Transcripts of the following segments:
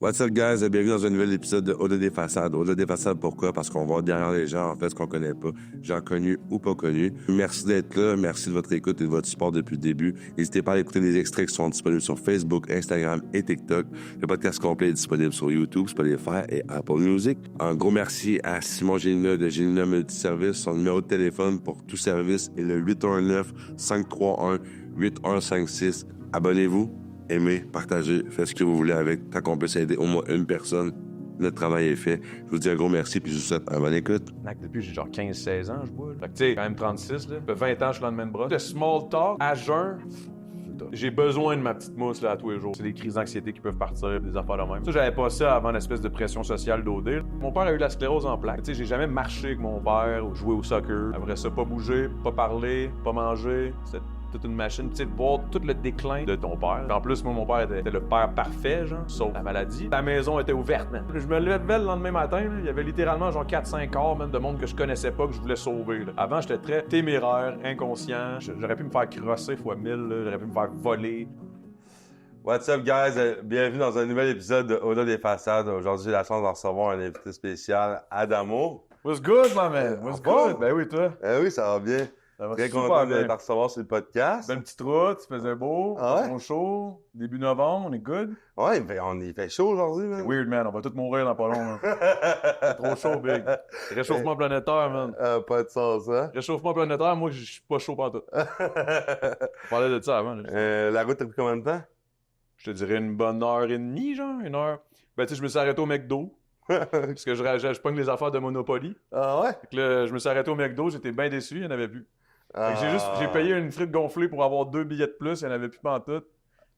What's up, guys? Bienvenue dans un nouvel épisode de Au-delà des façades. Au-delà des façades, pourquoi? Parce qu'on va derrière les gens, en fait, ce qu'on connaît pas, gens connus ou pas connus. Merci d'être là. Merci de votre écoute et de votre support depuis le début. N'hésitez pas à écouter les extraits qui sont disponibles sur Facebook, Instagram et TikTok. Le podcast complet est disponible sur YouTube, Spotify et Apple Music. Un gros merci à Simon Gélina de Gélina Multiservice. Son numéro de téléphone pour tout service est le 819-531-8156. Abonnez-vous. Aimez, partagez, faites ce que vous voulez avec, tant qu'on puisse aider au moins une personne. Notre travail est fait. Je vous dis un gros merci, puis je vous souhaite une bonne écoute. Depuis j'ai genre 15-16 ans, je bois. Fait que tu sais, quand même 36, là. Ça fait 20 ans que je suis lendemain de bras. Le small talk, à jeun, j'ai besoin de ma petite mousse là, à tous les jours. C'est des crises d'anxiété qui peuvent partir, des affaires de même. Ça, j'avais pas ça avant l'espèce de pression sociale d'OD. Mon père a eu la sclérose en plaques. Tu sais, j'ai jamais marché avec mon père ou joué au soccer. Après ça, pas bouger, pas parler, pas manger. C'était toute une machine, tu sais, de voir tout le déclin de ton père. En plus, moi, mon père était le père parfait, genre, sauf la maladie. La maison était ouverte, man. Je me levais le lendemain matin, là, il y avait littéralement genre 4-5 corps, même, de monde que je connaissais pas, que je voulais sauver, là. Avant, j'étais très téméraire, inconscient. J'aurais pu me faire crosser fois 1000, là. J'aurais pu me faire voler. What's up, guys? Bienvenue dans un nouvel épisode de Au-delà des façades. Aujourd'hui, j'ai la chance de recevoir un invité spécial, Adamo. What's good, my man? What's good? Ben oui, toi? Oui, ça va bien. Ça va Très super content de bien. te recevoir sur le podcast. Une petite route, il faisait beau, Ah ouais? on chaud, début novembre, on est good. Ouais, il fait chaud aujourd'hui, man. C'est weird, man, on va tous mourir dans pas long, man. C'est trop chaud, big. Réchauffement planétaire, man. Pas de sens, hein? Réchauffement planétaire, moi, je suis pas chaud partout. On parlait de ça avant. Là. La route, t'as pris combien de temps? Je te dirais une bonne heure et demie, genre, une heure. Ben, tu sais, je me suis arrêté au McDo. Parce que je pogne les affaires de Monopoly. Ah ouais? Fait que là, je me suis arrêté au McDo, j'étais bien déçu, il n'y en avait plus. Fait que j'ai Ah. payé une frite gonflée pour avoir 2 billets de plus, il n'y en avait plus pantoute.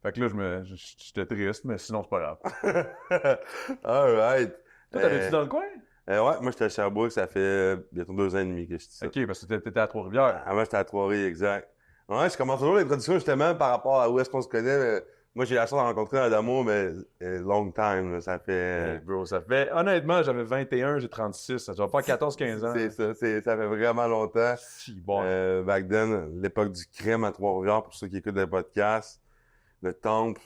Fait que là, j'étais triste, mais sinon, c'est pas grave. Alright. Toi, t'avais-tu dans le coin? Ouais, moi, j'étais à Sherbrooke, ça fait bientôt 2 ans et demi que je suis ça. Ok, parce que t'étais à Trois-Rivières. Avant, j'étais à Trois-Rivières, exact. Ouais, je commence toujours l'introduction justement par rapport à où est-ce qu'on se connaît. Mais moi, j'ai la chance de rencontrer Adamo, mais long time, là, ça fait... Hey, bro, ça fait... Honnêtement, j'avais 21, j'ai 36. Ça doit faire 14-15 ans. C'est ça, ça fait vraiment longtemps. Si, bon. Back then, l'époque du crème à Trois-Rivières, pour ceux qui écoutent le podcast, le temple.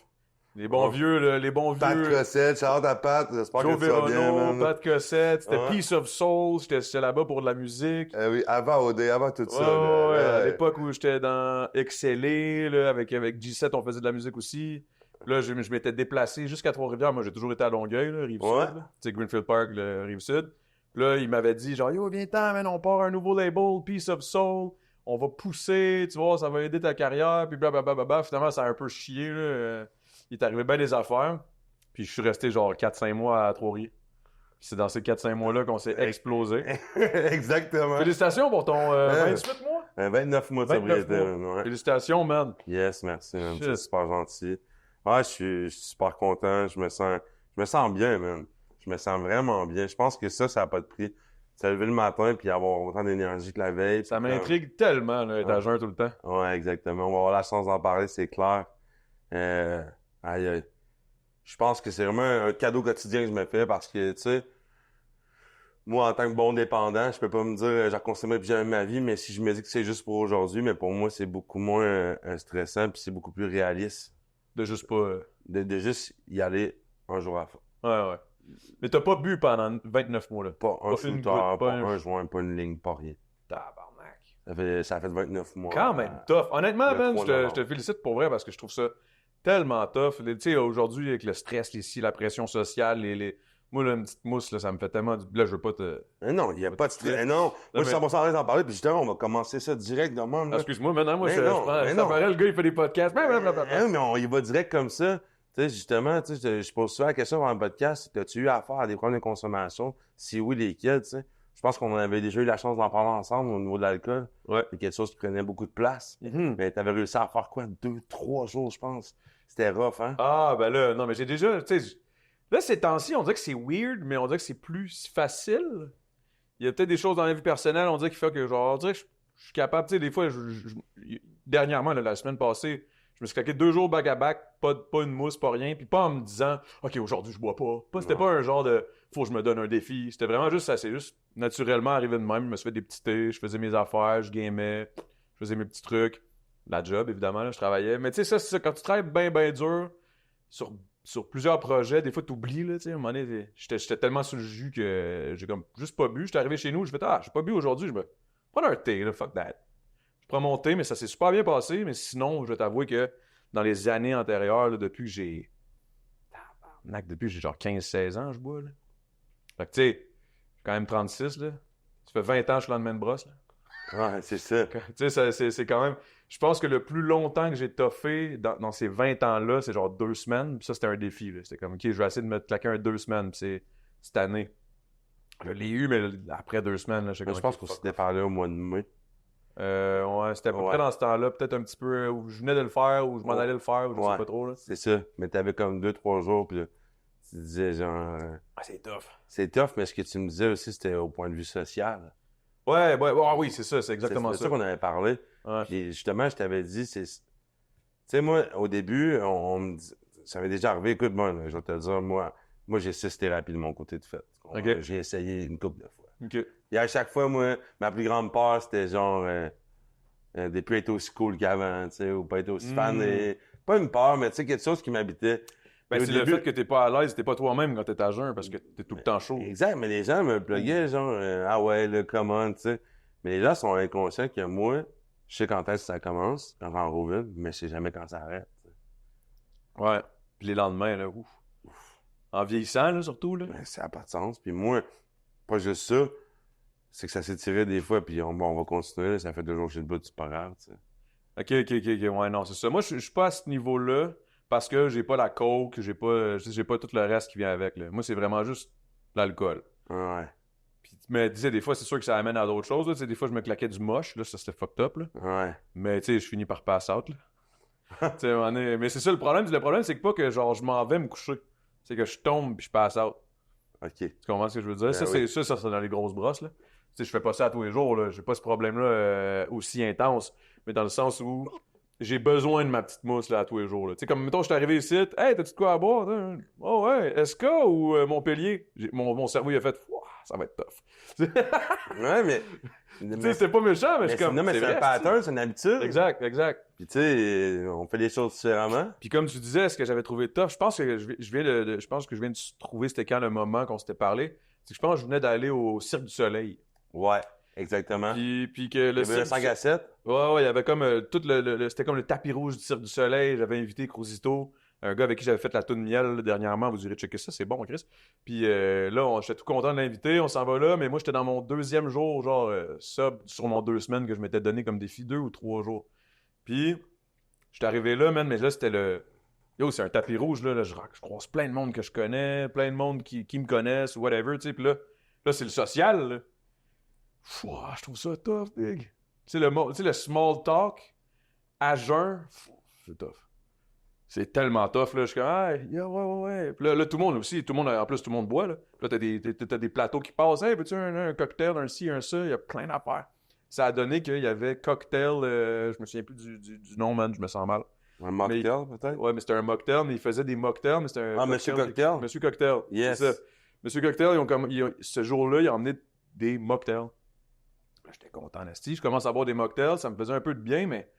Les bons vieux, là, les bons Pat vieux. Cossette, Charles à Pat, j'espère Joe que tu vas bien, Vérono, man. Pat Cossette, c'était Ouais. Peace of Soul, j'étais là-bas pour de la musique. Oui, avant OD, avant tout ça. Ouais, là. à l'époque où j'étais dans XLE, là, avec G7, on faisait de la musique aussi. Là, je m'étais déplacé jusqu'à Trois-Rivières. Moi, j'ai toujours été à Longueuil, là, Rive-Sud. Ouais. là. Tu sais, Greenfield Park, le Rive-Sud. Là, il m'avait dit, genre, yo, viens-t'en, man, on part un nouveau label, Peace of Soul. On va pousser, tu vois, ça va aider ta carrière, puis blablabla. Finalement, ça a un peu chié, là. Il est arrivé bien des affaires. Puis je suis resté, genre, 4-5 mois à Trois-Rivières. Puis c'est dans ces 4-5 mois-là qu'on s'est explosé. Exactement. Félicitations pour ton 28 mois. 29 mois de 29 sobriété. mois. Ouais. Félicitations, man. Yes, merci, man. Shit. C'est super gentil. Ouais, je suis super content. Je me sens bien, man. Je me sens vraiment bien. Je pense que ça n'a pas de prix. Se lever le matin puis avoir autant d'énergie que la veille. Ça puis m'intrigue tellement, là, être à jeun tout le temps. Ouais, exactement. On va avoir la chance d'en parler, c'est clair. Aïe, aïe. Je pense que c'est vraiment un cadeau quotidien que je me fais parce que, tu sais, moi, en tant que bon dépendant, je peux pas me dire j'ai consommé plus jamais ma vie, mais si je me dis que c'est juste pour aujourd'hui, mais pour moi, c'est beaucoup moins stressant puis c'est beaucoup plus réaliste De juste pas... de juste y aller un jour à la fois. Ouais, ouais. Mais t'as pas bu pendant 29 mois, là. Pas un Pas shooter, une pas goutte, pas un un- joint, pas une ligne, pas rien. Tabarnak. Ça fait 29 mois. Quand même tough. Honnêtement, le man, 3 je novembre. te félicite pour vrai parce que je trouve ça tellement tough. Tu sais, aujourd'hui, avec le stress, ici, la pression sociale, Moi, là, une petite mousse, là, ça me fait tellement du... Là, je veux pas te... Non, il n'y a pas de stress. Mais- Non, moi, je suis mais- 100% à l'aise d'en parler, puis justement, on va commencer ça direct de même. Ah, là. excuse-moi, maintenant, moi, Mais je non, prends... mais Ça non. paraît, le gars, il fait des podcasts. Mais on y va direct comme ça. Tu sais, justement, tu sais, je pose souvent la question dans le podcast, as-tu eu affaire à des problèmes de consommation? Si oui, lesquels, tu sais? Je pense qu'on avait déjà eu la chance d'en parler ensemble au niveau de l'alcool. Ouais. C'est quelque chose qui prenait beaucoup de place. Mhm. Mais t'avais réussi à faire quoi? 2-3 jours, je pense. C'était rough, hein? Ah, ben là, non, mais j'ai déjà... Tu sais, là, ces temps-ci, on dirait que c'est weird, mais on dirait que c'est plus facile. Il y a peut-être des choses dans la vie personnelle, on dirait qu'il fait que, genre, on dirait que je suis capable... Tu sais, des fois, dernièrement, là, la semaine passée, je me suis claqué 2 jours back-à-back, pas une mousse, pas rien, puis pas en me disant « Ok, aujourd'hui, je bois pas. » C'était Non. pas un genre de « Faut que je me donne un défi. » C'était vraiment juste ça. C'est juste naturellement arrivé de même. Je me suis fait des petits thés, je faisais mes affaires, je gamais, je faisais mes petits trucs. La job, évidemment, là, je travaillais. Mais tu sais, ça, c'est ça. Quand tu travailles bien dur sur sur plusieurs projets, des fois, t'oublies, là, tu sais, à un moment donné, j'étais tellement sur le jus que j'ai comme juste pas bu. J'étais arrivé chez nous, je fais, j'ai pas bu aujourd'hui, je me prends un thé, là, fuck that. Je prends mon thé, mais ça s'est super bien passé, mais sinon, je vais t'avouer que dans les années antérieures, là, depuis que j'ai genre 15-16 ans, je bois, là. Fait que, tu sais, j'ai quand même 36, là. Ça fait 20 ans que je suis lendemain de brosse, là. Ouais, c'est ça. Tu sais, c'est quand même... Je pense que le plus longtemps que j'ai toffé dans ces 20 ans-là, c'est genre 2 semaines. Puis ça, c'était un défi, là. C'était comme, OK, je vais essayer de me claquer 2 semaines. Puis c'est cette année. Je l'ai eu, mais après 2 semaines, là, Je pense qu'on s'était parlé au mois de mai. Ouais, c'était à peu près dans ce temps-là. Peut-être un petit peu où je venais de le faire, ou je m'en allais le faire, ou je sais pas trop, là. C'est ça. Mais t'avais comme 2-3 jours, puis là, tu disais genre... C'est tough. C'est tough, mais ce que tu me disais aussi, c'était au point de vue social. Ouais, oui, c'est ça, c'est exactement C'est ça qu'on avait parlé. Ouais. Puis justement, je t'avais dit, tu sais, moi, au début, on me dit... Ça m'est déjà arrivé, écoute, moi, je vais te dire, moi j'ai 6 thérapies de mon côté de fait. Ok. J'ai essayé une couple de fois. OK. Et à chaque fois, moi, ma plus grande peur, c'était genre de plus être aussi cool qu'avant, tu sais, ou pas être aussi fan. Et... Pas une peur, mais tu sais, quelque chose qui m'habitait. Ben, Et au c'est début- le fait que t'es pas à l'aise, t'es pas toi-même quand t'es à jeun parce que t'es tout le temps chaud. Exact, mais les gens me pluguaient, genre, ah ouais, là, comment, tu sais. Mais les gens sont inconscients que moi, je sais quand est-ce que ça commence, quand j'en roule vite, mais je sais jamais quand ça arrête. Tu sais. Ouais. Puis les lendemains, là, ouf. En vieillissant, là, surtout, là. Ben, ça n'a pas de sens. Puis moi, pas juste ça, c'est que ça s'est tiré des fois, puis on va continuer, là, ça fait 2 jours que je suis debout, c'est pas grave, tu sais. OK. Ouais, non, c'est ça. Moi, je suis pas à ce niveau-là parce que j'ai pas la coke, j'ai pas tout le reste qui vient avec, là. Moi, c'est vraiment juste l'alcool. Ouais, Puis, mais, tu sais, des fois, c'est sûr que ça amène à d'autres choses, là. Tu sais, des fois, je me claquais du moche, là, ça, c'était fucked up, là. ouais. Mais, tu sais, je finis par pass out, là. Tu sais, à un moment donné- mais c'est ça le problème. Le problème, c'est que pas que, genre, je m'en vais me coucher. C'est que je tombe puis je pass out. OK. Tu comprends ce que je veux dire? Ben Ça, oui. c'est dans les grosses brosses, là. Tu sais, je fais pas ça à tous les jours, là. J'ai pas ce problème-là aussi intense. Mais dans le sens où j'ai besoin de ma petite mousse, là, à tous les jours, là. Tu sais, comme, mettons, je suis arrivé ici, hey, t'as-tu de quoi à boire? Hein? Oh, ouais, SK ou Montpellier? Mon cerveau, il a fait, ouah, ça va être tough. Ouais, mais... Tu sais, c'était pas méchant, mais je suis comme. Non, mais c'est un vrai, pattern, c'est une habitude. Exact. Puis tu sais, on fait les choses différemment. Puis comme tu disais, ce que j'avais trouvé tough, je pense que je pense que je viens de trouver c'était quand le moment qu'on s'était parlé. C'est que je pense que je venais d'aller au Cirque du Soleil. Ouais, exactement. Puis que le Il y avait un 5 à 7. Ouais, il y avait comme tout c'était comme le tapis rouge du Cirque du Soleil. J'avais invité Cruzito, un gars avec qui j'avais fait la toune miel là, dernièrement. Vous irez checker ça, c'est bon, Chris. Puis là, j'étais tout content de l'inviter, on s'en va là, mais moi, j'étais dans mon 2e jour, genre sub sur mon 2 semaines que je m'étais donné comme défi, 2 ou 3 jours. Puis, j'étais arrivé là, man, mais là, c'était le... Yo, c'est un tapis rouge, là, je croise plein de monde que je connais, plein de monde qui me connaissent, ou whatever, tu sais. Puis là, c'est le social, là. Fouah, je trouve ça tough, big. Tu sais, le small talk à jeun, c'est tough. C'est tellement tough, là. Je suis comme, ah, yeah, ouais. Puis là, tout le monde aussi, en plus, tout le monde boit, là. Puis là, t'as des plateaux qui passent. Hey, veux-tu un cocktail, un ci, un ça? Il y a plein d'affaires. Ça a donné qu'il y avait cocktail, je me souviens plus du nom, man, je me sens mal. Un mocktail, peut-être? Ouais, mais c'était un mocktail, mais il faisait des mocktails, mais c'était un. Ah, Monsieur Cocktail? Monsieur Cocktail. Yes. C'est ça. Monsieur Cocktail, ce jour-là, ils ont emmené des mocktails. Là, j'étais content, Nasty. Je commence à boire des mocktails, ça me faisait un peu de bien, mais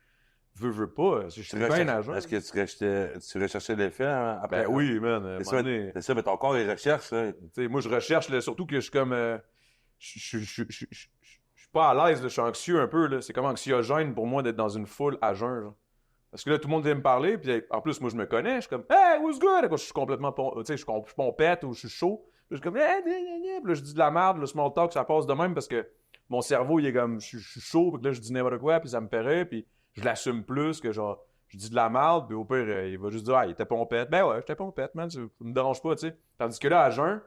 veux pas. Je suis bien nageur. Est-ce que tu recherchais l'effet après? Ben oui, man. C'est ça, mais ton corps, il recherche, ça. Moi, je recherche, là, surtout que je suis comme. Je suis pas à l'aise, là, je suis anxieux un peu. Là. C'est comme anxiogène pour moi d'être dans une foule à jeun. Genre. Parce que là, tout le monde vient me parler, puis en plus, moi, je me connais. Je suis comme, hey, what's good? Je suis complètement. Tu sais, je suis pompette ou je suis chaud. Puis je suis comme, hey, puis là, je dis de la merde, le small talk, ça passe de même parce que mon cerveau, il est comme, je suis chaud, puis là, je dis n'importe quoi, puis ça me paraît, puis je l'assume plus que genre, je dis de la merde, puis au pire, il va juste dire, ah, il était pompette. Ben ouais, j'étais pompette, man, ça me dérange pas, tu sais. Tandis que là, à jeun,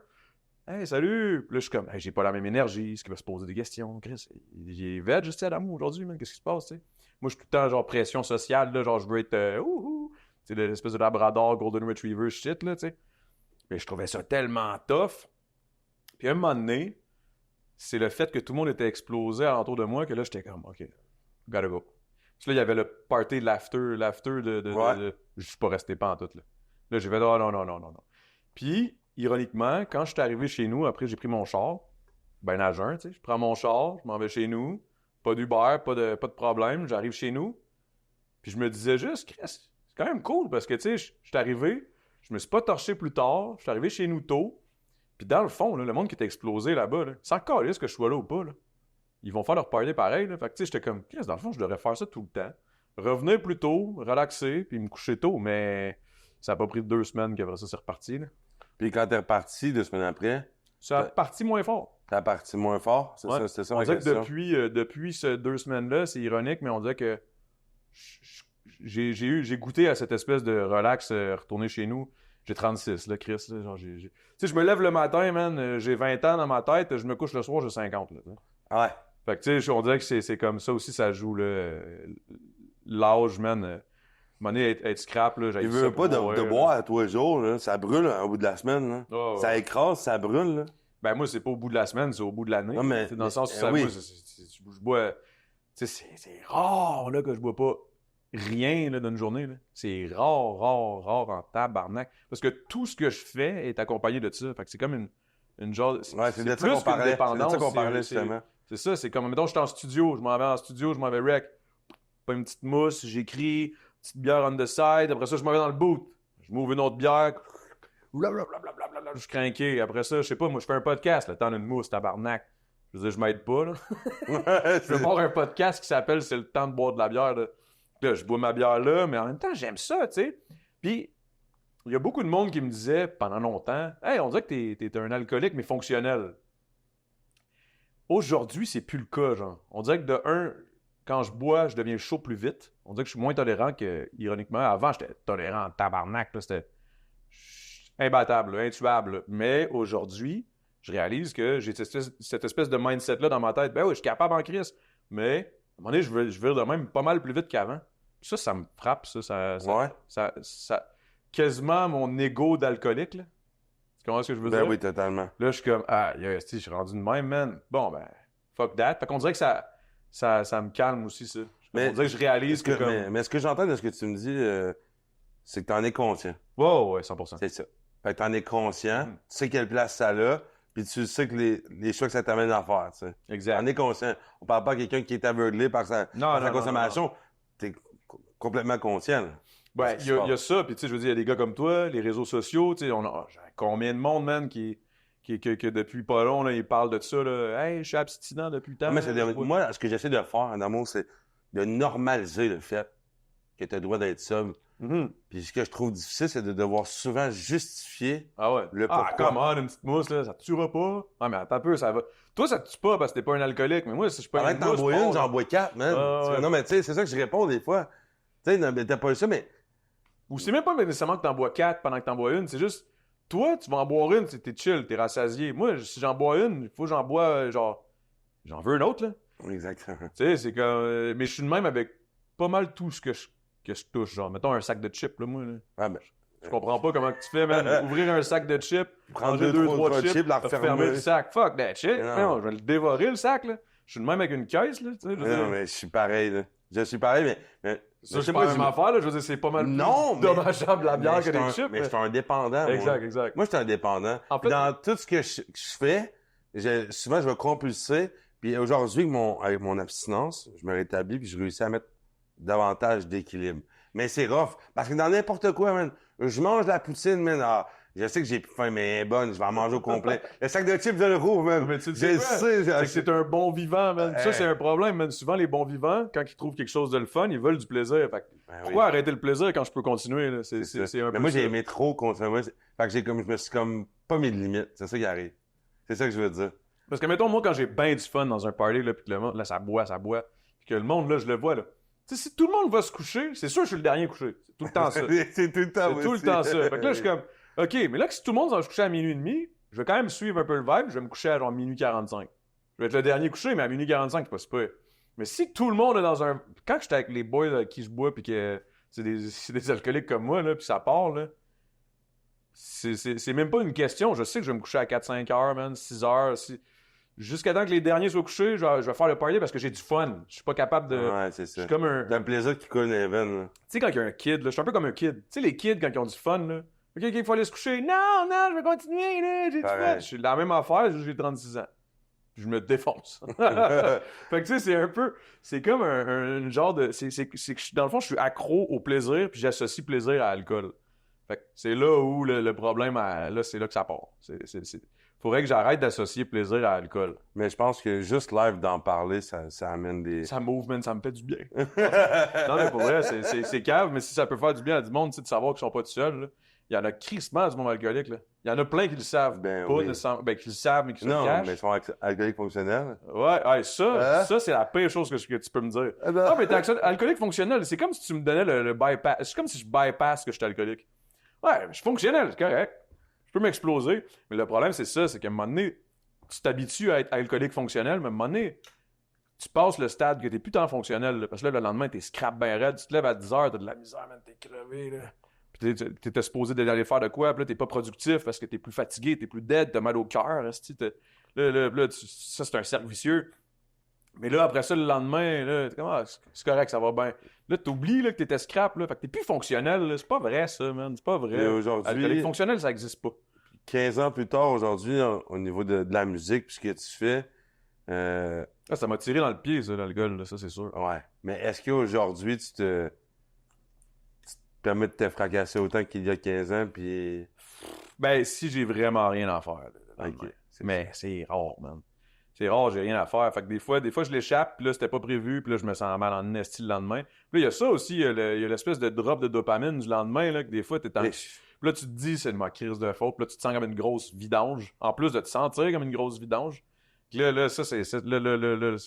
hey, salut! Puis là, je suis comme, hey, j'ai pas la même énergie, ce qui va se poser des questions. Chris, j'ai veg, juste à l'amour aujourd'hui, man, qu'est-ce qui se passe, tu sais? Moi, je suis tout le temps, genre, pression sociale, là, genre, je veux être, tu sais, l'espèce de Labrador, Golden Retriever shit, là, tu sais. Mais je trouvais ça tellement tough. Puis à un moment donné, c'est le fait que tout le monde était explosé alentour de moi que là, j'étais comme, OK, gotta go. Puis là, il y avait le party l'after de je suis pas resté pas en tout, là. Là, j'ai fait, oh non. Puis, ironiquement, quand je suis arrivé chez nous, après, j'ai pris mon char, ben à jeun, tu sais, je prends mon char, je m'en vais chez nous, pas d'Uber, pas de problème, j'arrive chez nous, puis je me disais juste, Chris, c'est quand même cool, parce que, tu sais, je suis arrivé, Je me suis pas torché plus tard. Je suis arrivé chez nous tôt. Puis dans le fond, là, le monde qui était explosé là-bas, là, sans calisse que je sois là ou pas, là, ils vont faire leur party pareil. Là. Fait que tu sais, j'étais comme, qu'est-ce dans le fond, je devrais faire ça tout le temps. Revenir plus tôt, relaxer, puis me coucher tôt. Mais ça a pas pris 2 semaines qu'après ça, c'est reparti. Là. Puis quand t'es reparti 2 semaines après, Ça a parti moins fort. t'es parti moins fort? C'est Ouais. ça, c'était ça On ma dirait que question. depuis ces 2 semaines-là, c'est ironique, mais on dirait que j'ai goûté à cette espèce de relax, retourner chez nous. J'ai 36, là, Chris. Là, genre, tu sais, je me lève le matin, man, j'ai 20 ans dans ma tête, je me couche le soir, j'ai 50. Là, Ouais. fait que, tu sais, on dirait que c'est comme ça aussi, ça joue, là. L'âge, man. À un moment donné, être scrap, là, Il veut pas de boire à tous les jours, là. Ça brûle au bout de la semaine, là. Oh, Ça écrase, ça brûle, là. Ben, moi, c'est pas au bout de la semaine, c'est au bout de l'année. Non, mais- C'est dans le sens où mais- ça, oui. moi, je bois. Tu sais, c'est rare, là, que je bois pas rien, là, d'une journée, là. C'est rare en tabarnak. Parce que tout ce que je fais est accompagné de ça. Fait que c'est comme une genre. Ouais, c'est de ça plus qu'on qu'une parlait. C'est de dépendance, ça qu'on parlait, c'est- justement. C'est ça, c'est comme, mettons, j'étais en studio, je m'en vais en studio, je m'en vais rec. Pas une petite mousse, j'écris, petite bière on the side, après ça, je m'en vais dans le boot. Je m'ouvre une autre bière, blablabla, je suis craqué. Après ça, je sais pas, moi, je fais un podcast, le temps d'une mousse, tabarnak. Je veux dire, je m'aide pas, là. Je vais boire un podcast qui s'appelle C'est le temps de boire de la bière, là. Là, je bois ma bière là, mais en même temps, j'aime ça, tu sais. Puis, il y a beaucoup de monde qui me disait pendant longtemps, hey, on dirait que t'es un alcoolique, mais fonctionnel. Aujourd'hui, c'est plus le cas, genre. On dirait que de un, quand je bois, je deviens chaud plus vite. On dirait que je suis moins tolérant que, ironiquement, avant, j'étais tolérant en tabarnak, là. C'était imbattable, là, intuable. Là. Mais aujourd'hui, je réalise que j'ai cette espèce de mindset-là dans ma tête. Ben oui, je suis capable en crise. Mais, à un moment donné, je vire de même pas mal plus vite qu'avant. Ça me frappe, ça. Ouais. Ça quasiment mon ego d'alcoolique, là. Tu comprends ce que je veux Ben dire? oui, totalement. Là, je suis comme, je suis rendu de même, man. Bon, ben, fuck that. Fait qu'on dirait que ça me calme aussi, ça. Mais- on dirait que je réalise que comme... Mais ce que j'entends de ce que tu me dis, c'est que t'en es conscient. Wow, ouais, 100%. C'est ça. Fait que t'en es conscient, Mm. tu sais quelle place ça a, puis tu sais que les choix que ça t'amène à faire, tu sais. Exact. T'en es conscient. On parle pas à quelqu'un qui est aveuglé par sa non, consommation. T'es complètement conscient, là. Ben, il y a ça, puis tu sais, je veux dire, il y a des gars comme toi, les réseaux sociaux, tu sais, on a combien de monde, man, que depuis pas long, là, ils parlent de ça, là. Hey, je suis abstinent depuis tant. Mais moi, ce que j'essaie de faire, en amour, c'est de normaliser le fait que tu as le droit d'être sobre. Mhm. Puis ce que je trouve difficile, c'est de devoir souvent justifier. Ah ouais. Le pourquoi. come on, une petite mousse, là, ça te tuera pas. Ah, mais attends un peu, ça va. Toi, ça te tue pas parce que t'es pas un alcoolique, mais moi, si je suis pas Pendant une que t'en mousse, bois bon, une, j'en bois 4, man. ouais. Non, mais tu sais, c'est ça que je réponds des fois. Tu sais, non, mais t'as pas eu ça, mais Ou c'est même pas nécessairement que t'en bois 4 pendant que t'en bois une, c'est juste, toi, tu vas en boire une, t'es chill, t'es rassasié. Moi, si j'en bois une, il faut que j'en bois, genre, j'en veux une autre, là. exactement. Tu sais, c'est comme. Mais je suis de même avec pas mal tout ce que je touche. Genre, mettons un sac de chips, là, moi. Là. Ah, ben, Je comprends pas comment que tu fais, man. Ouvrir un sac de chips, prendre manger 2, 3 3 chips, la fermer refermer. le sac. Fuck that shit. Non. Non, je vais le dévorer, le sac, là. Je suis de même avec une caisse, là. Tu sais, je veux Non, dire. mais je suis pareil, là. Je suis pareil, mais Ça, c'est pas la même affaire, là. Je veux dire, c'est pas mal plus Non, mais- dommageable la bière mais que je suis des un- chips. Mais je suis un dépendant, moi. Exact. Moi, je suis un dépendant. En Puis fait- dans tout ce que je fais, souvent, je vais compulser. Puis aujourd'hui, avec mon abstinence, je me rétablis puis je réussis à mettre davantage d'équilibre. Mais c'est rough. Parce que dans n'importe quoi, man, je mange la poutine, man. Ah, je sais que j'ai plus faim, mais elle est bonne. Je vais en manger au complet. Le sac de chips, je le rouvre, man. Mais tu le Je sais le quoi? sais. C'est que c'est un bon vivant, man. Ça, c'est un problème, man. Souvent, les bons vivants, quand ils trouvent quelque chose de le fun, ils veulent du plaisir. Fait que Ben oui. pourquoi arrêter le plaisir quand je peux continuer, là? C'est ça. un peu Mais moi, j'ai ça. aimé trop consommer. Fait que je me suis comme pas mis de limite. C'est ça qui arrive. C'est ça que je veux dire. Parce que, mettons, moi, quand j'ai bien du fun dans un party, là, puis que le monde, là, ça boit, puis que le monde, là, je le vois, là. Tu sais, si tout le monde va se coucher, c'est sûr que je suis le dernier couché. C'est tout le temps ça. c'est tout le temps. C'est tout le aussi. temps ça. Fait que là, je suis comme, OK, mais là, si tout le monde va se coucher à minuit et demi, je vais quand même suivre un peu le vibe, je vais me coucher à genre minuit 45. Je vais être le dernier couché, mais à minuit 45, c'est pas super. Mais si tout le monde est dans un. Quand j'étais avec les boys avec qui je bois, puis que c'est des alcooliques comme moi, là, puis ça part, là. C'est même pas une question. Je sais que je vais me coucher à 4-5 heures, man, 6 heures. Jusqu'à temps que les derniers soient couchés, je vais faire le party parce que j'ai du fun. Je suis pas capable de. Ouais, c'est Je ça. suis comme un. T'as un plaisir qui coule dans les veines, là. Tu sais, quand il y a un kid, là, je suis un peu comme un kid. Tu sais, les kids, quand ils ont du fun, là. OK, il faut aller se coucher. Non, je vais continuer, là. J'ai du fun. Pareil. Je suis la même affaire, juste que j'ai 36 ans. Puis je me défonce. Fait que tu sais, c'est un peu. C'est comme un genre de. C'est que dans le fond, je suis accro au plaisir, puis j'associe plaisir à alcool. Fait que c'est là où le problème, là, c'est là que ça part. Faudrait que j'arrête d'associer plaisir à l'alcool. Mais je pense que juste live d'en parler, ça amène des... Ça m'ouvre, man, ça me fait du bien. Non, mais pour vrai, c'est cave, mais si ça peut faire du bien à du monde, tu sais, de savoir qu'ils sont pas tout seuls, là. Il y en a crissement du monde alcoolique, là. Il y en a plein qui le savent. Ben Pas oui. nécessairement. Ben, qui le savent, mais qui se le Non, cachent. mais ils sont alcooliques fonctionnels. Ouais, ça, Hein? ça c'est la pire chose que tu peux me dire. Ah ben- Ah, mais t'es alcoolique fonctionnel, c'est comme si tu me donnais le bypass. C'est comme si je bypass que je suis alcoolique. Ouais, je suis fonctionnel, c'est correct. Je peux m'exploser. Mais le problème, c'est ça, c'est qu'à un moment donné, tu t'habitues à être alcoolique fonctionnel, mais à un moment donné, tu passes le stade que t'es plus tant fonctionnel, là, parce que là, le lendemain, t'es scrap ben raide, tu te lèves à 10h, t'as de la misère, man, t'es crevé, là. Puis t'étais supposé d'aller faire de quoi, puis là, t'es pas productif parce que t'es plus fatigué, t'es plus dead, t'as mal au cœur, là, ça, c'est un cercle vicieux. Mais là, après ça, le lendemain, là, t'es comme, ah, c'est correct, ça va bien. Là, t'oublies là, que t'étais scrap, là, fait que t'es plus fonctionnel, là. C'est pas vrai, ça, man, c'est pas vrai. Et aujourd'hui- Alcoolique fonctionnel, ça existe pas. 15 ans plus tard, aujourd'hui, au niveau de la musique, puis ce que tu fais, Ah, ça m'a tiré dans le pied, ça, l'alcool, là, ça, c'est sûr. ouais. Mais est-ce qu'aujourd'hui, tu te permets de te fracasser autant qu'il y a 15 ans, puis... Ben, si j'ai vraiment rien à faire, là, le Ok. lendemain. Mais c'est rare, man. C'est rare, j'ai rien à faire. Fait que des fois je l'échappe, puis là, c'était pas prévu, puis là, je me sens mal en esti le lendemain. Puis là, il y a ça aussi, il y a l'espèce de drop de dopamine du lendemain, là, que des fois, t'es en... Mais- Puis là, tu te dis, c'est de ma crise de faute, puis là, tu te sens comme une grosse vidange. En plus de te sentir comme une grosse vidange. Puis là, ça, c'est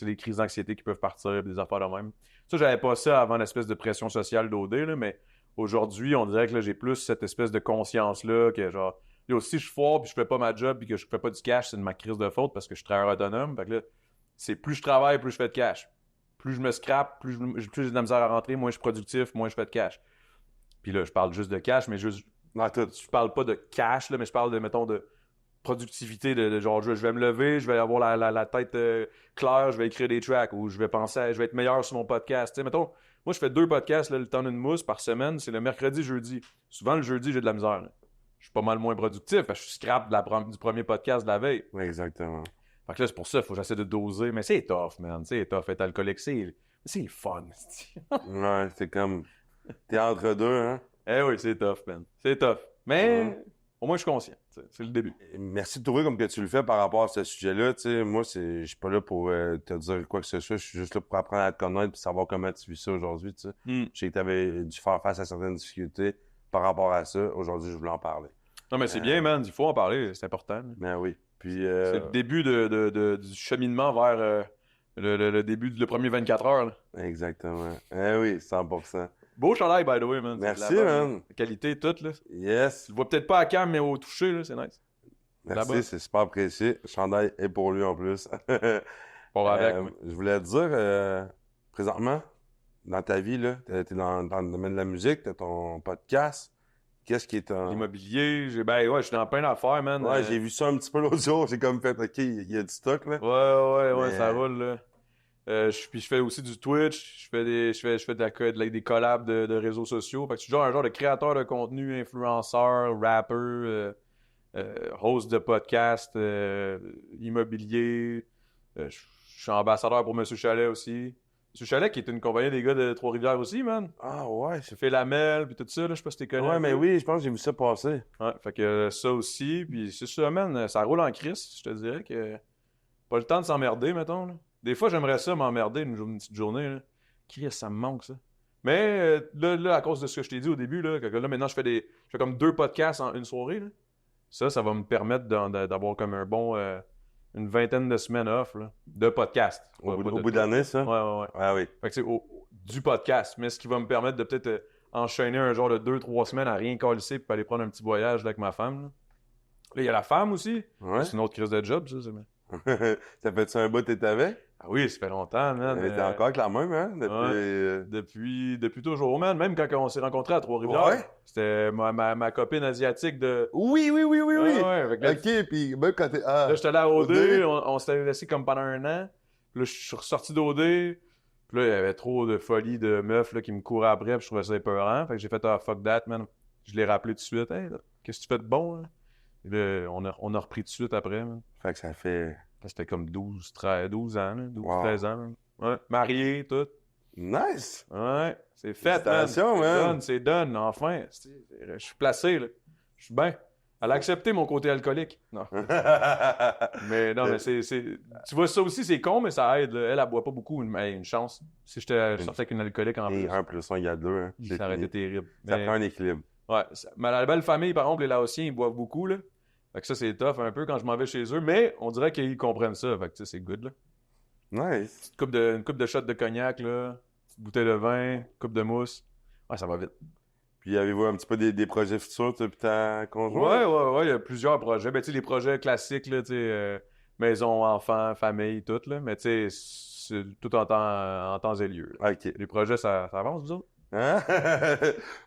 les crises d'anxiété qui peuvent partir, puis des affaires de même. Ça, j'avais pas ça avant l'espèce de pression sociale d'OD, là, mais aujourd'hui, on dirait que là, j'ai plus cette espèce de conscience-là, que genre, yo, si je foire puis je fais pas ma job puis que je fais pas du cash, c'est de ma crise de faute parce que je suis travailleur autonome. Fait que là, c'est plus je travaille, plus je fais de cash. Plus je me scrape, plus j'ai de la misère à rentrer, moins je suis productif, moins je fais de cash. Puis là, je parle juste de cash, mais juste, Non, tout. je parle pas de cash, là, mais je parle de, mettons, de productivité, de genre, je vais me lever, je vais avoir la tête claire, je vais écrire des tracks ou je vais je vais être meilleur sur mon podcast. Tu sais, mettons, moi, je fais 2 podcasts, là, le temps d'une mousse par semaine, c'est le mercredi, jeudi. Souvent, le jeudi, j'ai de la misère, là. Je suis pas mal moins productif parce que je suis scrap du premier podcast de la veille. Oui, exactement. Fait que là, c'est pour ça, il faut que j'essaie de doser. Mais c'est tough, man. C'est tough, être alcoolique. C'est le fun. Ouais, c'est comme... T'es entre deux, hein? Eh oui, c'est tough, man. C'est tough. Mais au moins, je suis conscient. C'est le début. Merci de trouver comme que tu le fais par rapport à ce sujet-là. Tu sais, moi, je suis pas là pour te dire quoi que ce soit. Je suis juste là pour apprendre à te connaître et savoir comment tu vis ça aujourd'hui. Tu sais. Je sais que tu avais dû faire face à certaines difficultés par rapport à ça. Aujourd'hui, je voulais en parler. Non, mais c'est bien, man. Il faut en parler. C'est important. Là. Ben oui. Puis, c'est le début du cheminement vers le début du premier 24 heures. Là. Exactement. Eh oui, 100%. Beau chandail, by the way, man. Merci, bonne, man. Qualité toute, là. Yes. Tu le vois peut-être pas à cam, mais au toucher, là, c'est nice. Merci, Là-bas. c'est super apprécié. Le chandail est pour lui en plus. Pour avec. Je voulais te dire, présentement, dans ta vie, là, t'es dans le domaine de la musique, t'as ton podcast. Qu'est-ce qui est un... L'immobilier, je suis dans plein d'affaires, man. Ouais, j'ai vu ça un petit peu l'autre jour. J'ai comme fait, OK, il y a du stock, là. Ouais, Mais- ça roule, là. Puis je fais aussi du Twitch, je fais des collabs de réseaux sociaux. Fait que je suis genre un genre de créateur de contenu, influenceur, rapper, host de podcast, immobilier. Je suis ambassadeur pour Monsieur Chalet aussi. Monsieur Chalet qui est une compagnie des gars de Trois-Rivières aussi, man. Ah ouais, J'ai fait Lamel puis tout ça, là, je sais pas si t'es connu. Ouais, mais oui, je pense que j'ai vu ça passer. Ouais, fait que ça aussi, puis c'est ça, man, ça roule en crise, je te dirais que pas le temps de s'emmerder, mettons, là. Des fois, j'aimerais ça m'emmerder une petite journée, là. Chris, ça me manque, ça. Mais là, à cause de ce que je t'ai dit au début, là, que là, maintenant, je fais comme 2 podcasts en une soirée, là. Ça va me permettre d'avoir comme un bon... une vingtaine de semaines off, là, de podcasts. Au bout de l'année, ça? Ouais. Ah oui. Fait que c'est du podcast, mais ce qui va me permettre de peut-être enchaîner un genre de 2-3 semaines à rien calisser puis aller prendre un petit voyage là, avec ma femme. Là, il y a la femme aussi. Ouais. C'est une autre crise de job, ça. Ça fait-tu un bout que t'es avec? Ah oui, ça fait longtemps, man. T'es encore avec la même, hein? Depuis toujours, man. Même quand on s'est rencontrés à Trois-Rivières. Ouais? C'était ma copine asiatique de... Oui. Ouais, fait que là, OK, puis même quand t'es... Ah, là, j'étais allé à OD, OD. on s'était laissé comme pendant un an. Puis là, je suis ressorti d'OD. Puis là, il y avait trop de folie de meufs là, qui me couraient après, puis je trouvais ça épeurant. Fait que j'ai fait « Ah, fuck that, man ». Je l'ai rappelé tout de suite. « Hey, là, qu'est-ce que tu fais de bon, là? » Et là, on a repris tout de suite après, man. Fait que ça fait... C'était comme 12 ans, là, 12, Wow. 13 ans. Là. Ouais, marié, tout. Nice! Ouais, c'est fait, man. Félicitations, man. C'est done, enfin. Je suis placé, là. Je suis bien. Elle a accepté mon côté alcoolique. Non. Mais non, mais tu vois, ça aussi, c'est con, mais ça aide. Là. Elle boit pas beaucoup, mais une chance. Si je sortais avec une alcoolique en Et plus, 1 plus 1 égale 2. Hein. ça aurait été terrible. Ça Mais, prend un équilibre. ouais, mais la belle famille, par exemple, les Laotiens, ils boivent beaucoup, là. Fait que ça, c'est tough un peu quand je m'en vais chez eux, mais on dirait qu'ils comprennent ça. Fait que, tu sais, c'est good, là. Nice. Une coupe de shot de cognac, là. Petite bouteille de vin, coupe de mousse. Ouais, ça va vite. Puis avez-vous un petit peu des projets futurs, toi, puis ta conjointe? Ouais, il y a plusieurs projets. Ben, tu sais, les projets classiques, là, tu sais, maison, enfant, famille, tout, là. Mais, tu sais, c'est tout en temps et lieu. Là. OK. Les projets, ça avance, vous autres? Hein?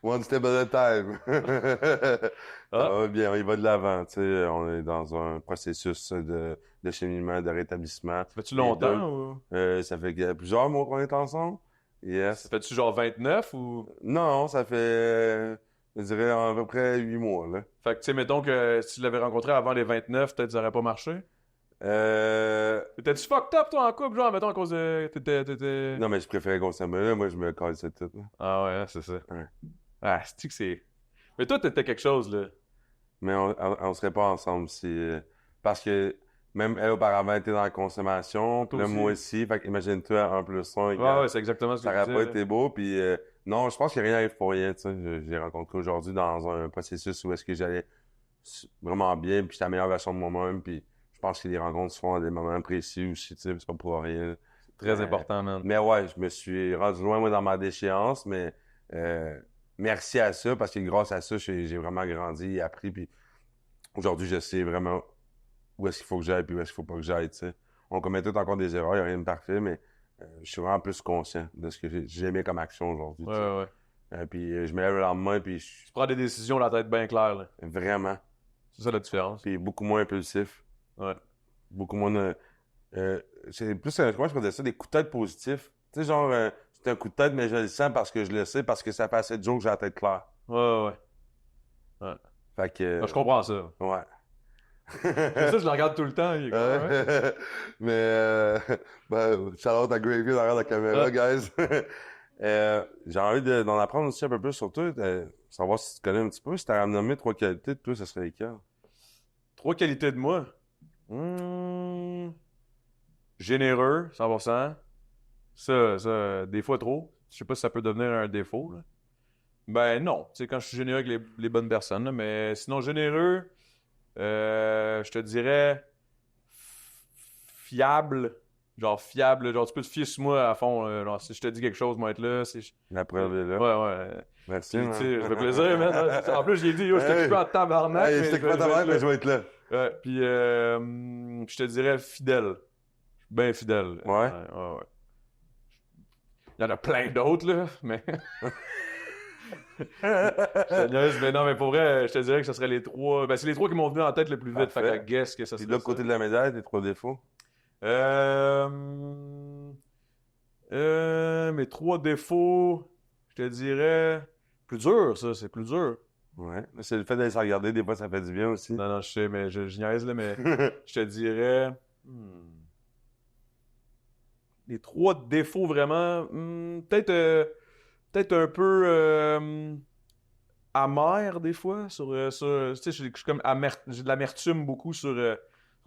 One step at a time. Ça va bien, on y va de l'avant, tu sais. On est dans un processus de cheminement, de rétablissement. Ça fait-tu longtemps ou... Ça fait plusieurs mois qu'on est ensemble. Yes. Ça fait-tu genre 29 ou... Non, ça fait, je dirais, à peu près 8 mois, là. Fait que, tu sais, mettons que si tu l'avais rencontré avant les 29, peut-être ça aurait pas marché. T'étais-tu fucked up, toi, en couple, genre, mettons, à cause de... T'étais... Non, mais je préférais qu'on s'aime là. Moi, je me casse tout, là. Ah ouais, c'est ça. Ouais. Ah, c'est-tu que c'est... Mais toi, t'étais quelque chose, là. Mais on serait pas ensemble si... parce que même elle, auparavant, était dans la consommation. Puis Toi là, aussi. moi aussi. Fait qu'imagine-toi, 1 plus 1 Ouais, c'est exactement ce que ça je aurait disais. pas été beau. Puis non, je pense que rien n'arrive pour rien, tu sais. Je l'ai rencontré aujourd'hui dans un processus où est-ce que j'allais vraiment bien, puis j'étais la meilleure version de moi-même. Puis je pense que les rencontres se font à des moments précis aussi, tu sais. C'est pas pour rien. Très important, man. Mais ouais, je me suis rendu loin, moi, dans ma déchéance, mais merci à ça, parce que grâce à ça, j'ai vraiment grandi et appris, puis aujourd'hui, je sais vraiment où est-ce qu'il faut que j'aille, puis où est-ce qu'il faut pas que j'aille, tu sais. On commet tout encore des erreurs, il n'y a rien de parfait, mais je suis vraiment plus conscient de ce que j'ai aimé comme action aujourd'hui, tu sais. Ouais. Puis je me lève le lendemain, puis Tu prends des décisions la tête bien claire, là. vraiment, C'est ça la différence. puis beaucoup moins impulsif, Ouais. beaucoup moins... c'est plus, comment je pourrais dire ça, des coups de tête positifs. Tu sais, genre, c'est un coup de tête, mais je le sens parce que je le sais, parce que ça fait assez de jours que j'ai la tête claire. Ouais. Fait que... Je comprends ça. Ouais. C'est ça, je le regarde tout le temps. Il est comme, ouais. Mais, ben, shout-out à Gravy derrière la caméra, guys. J'ai envie d'en apprendre aussi un peu plus sur toi, savoir si tu connais un petit peu. Si t'as à me nommer 3 qualités de toi, ça serait lesquelles? 3 qualités de moi. Généreux, 100%. Ça, des fois trop. Je sais pas si ça peut devenir un défaut, là. Ben non, tu sais, quand je suis généreux avec les bonnes personnes, là, mais sinon généreux, je te dirais fiable. Genre fiable, genre tu peux te fier sur moi à fond. Genre si je te dis quelque chose, moi être là. La preuve est là. Ouais. Merci, Puis, man. tu sais, ça fait plaisir, man. En plus, j'ai dit, yo, je t'occupe en tabarnak. Hey, je mais t'occupe en tabarnak, mais je vais être là. Ouais, puis je te dirais fidèle. Je suis bien fidèle. Ouais? Ouais. Il y en a plein d'autres, là, mais... Je te niaise, mais non, mais pour vrai, je te dirais que ce serait les 3... Ben, c'est les 3 qui m'ont venu en tête le plus vite, fait Parfait. que guess que ça Puis serait de l'autre côté de la médaille, tes 3 défauts. Mes 3 défauts, je te dirais... Plus dur, ça, c'est plus dur. Ouais. C'est le fait d'aller se regarder, des fois, ça fait du bien aussi. Non, je sais, mais je niaise, là, mais je te dirais... Les 3 défauts, vraiment... peut-être un peu amer, des fois, sur tu sais, je suis comme j'ai de l'amertume beaucoup sur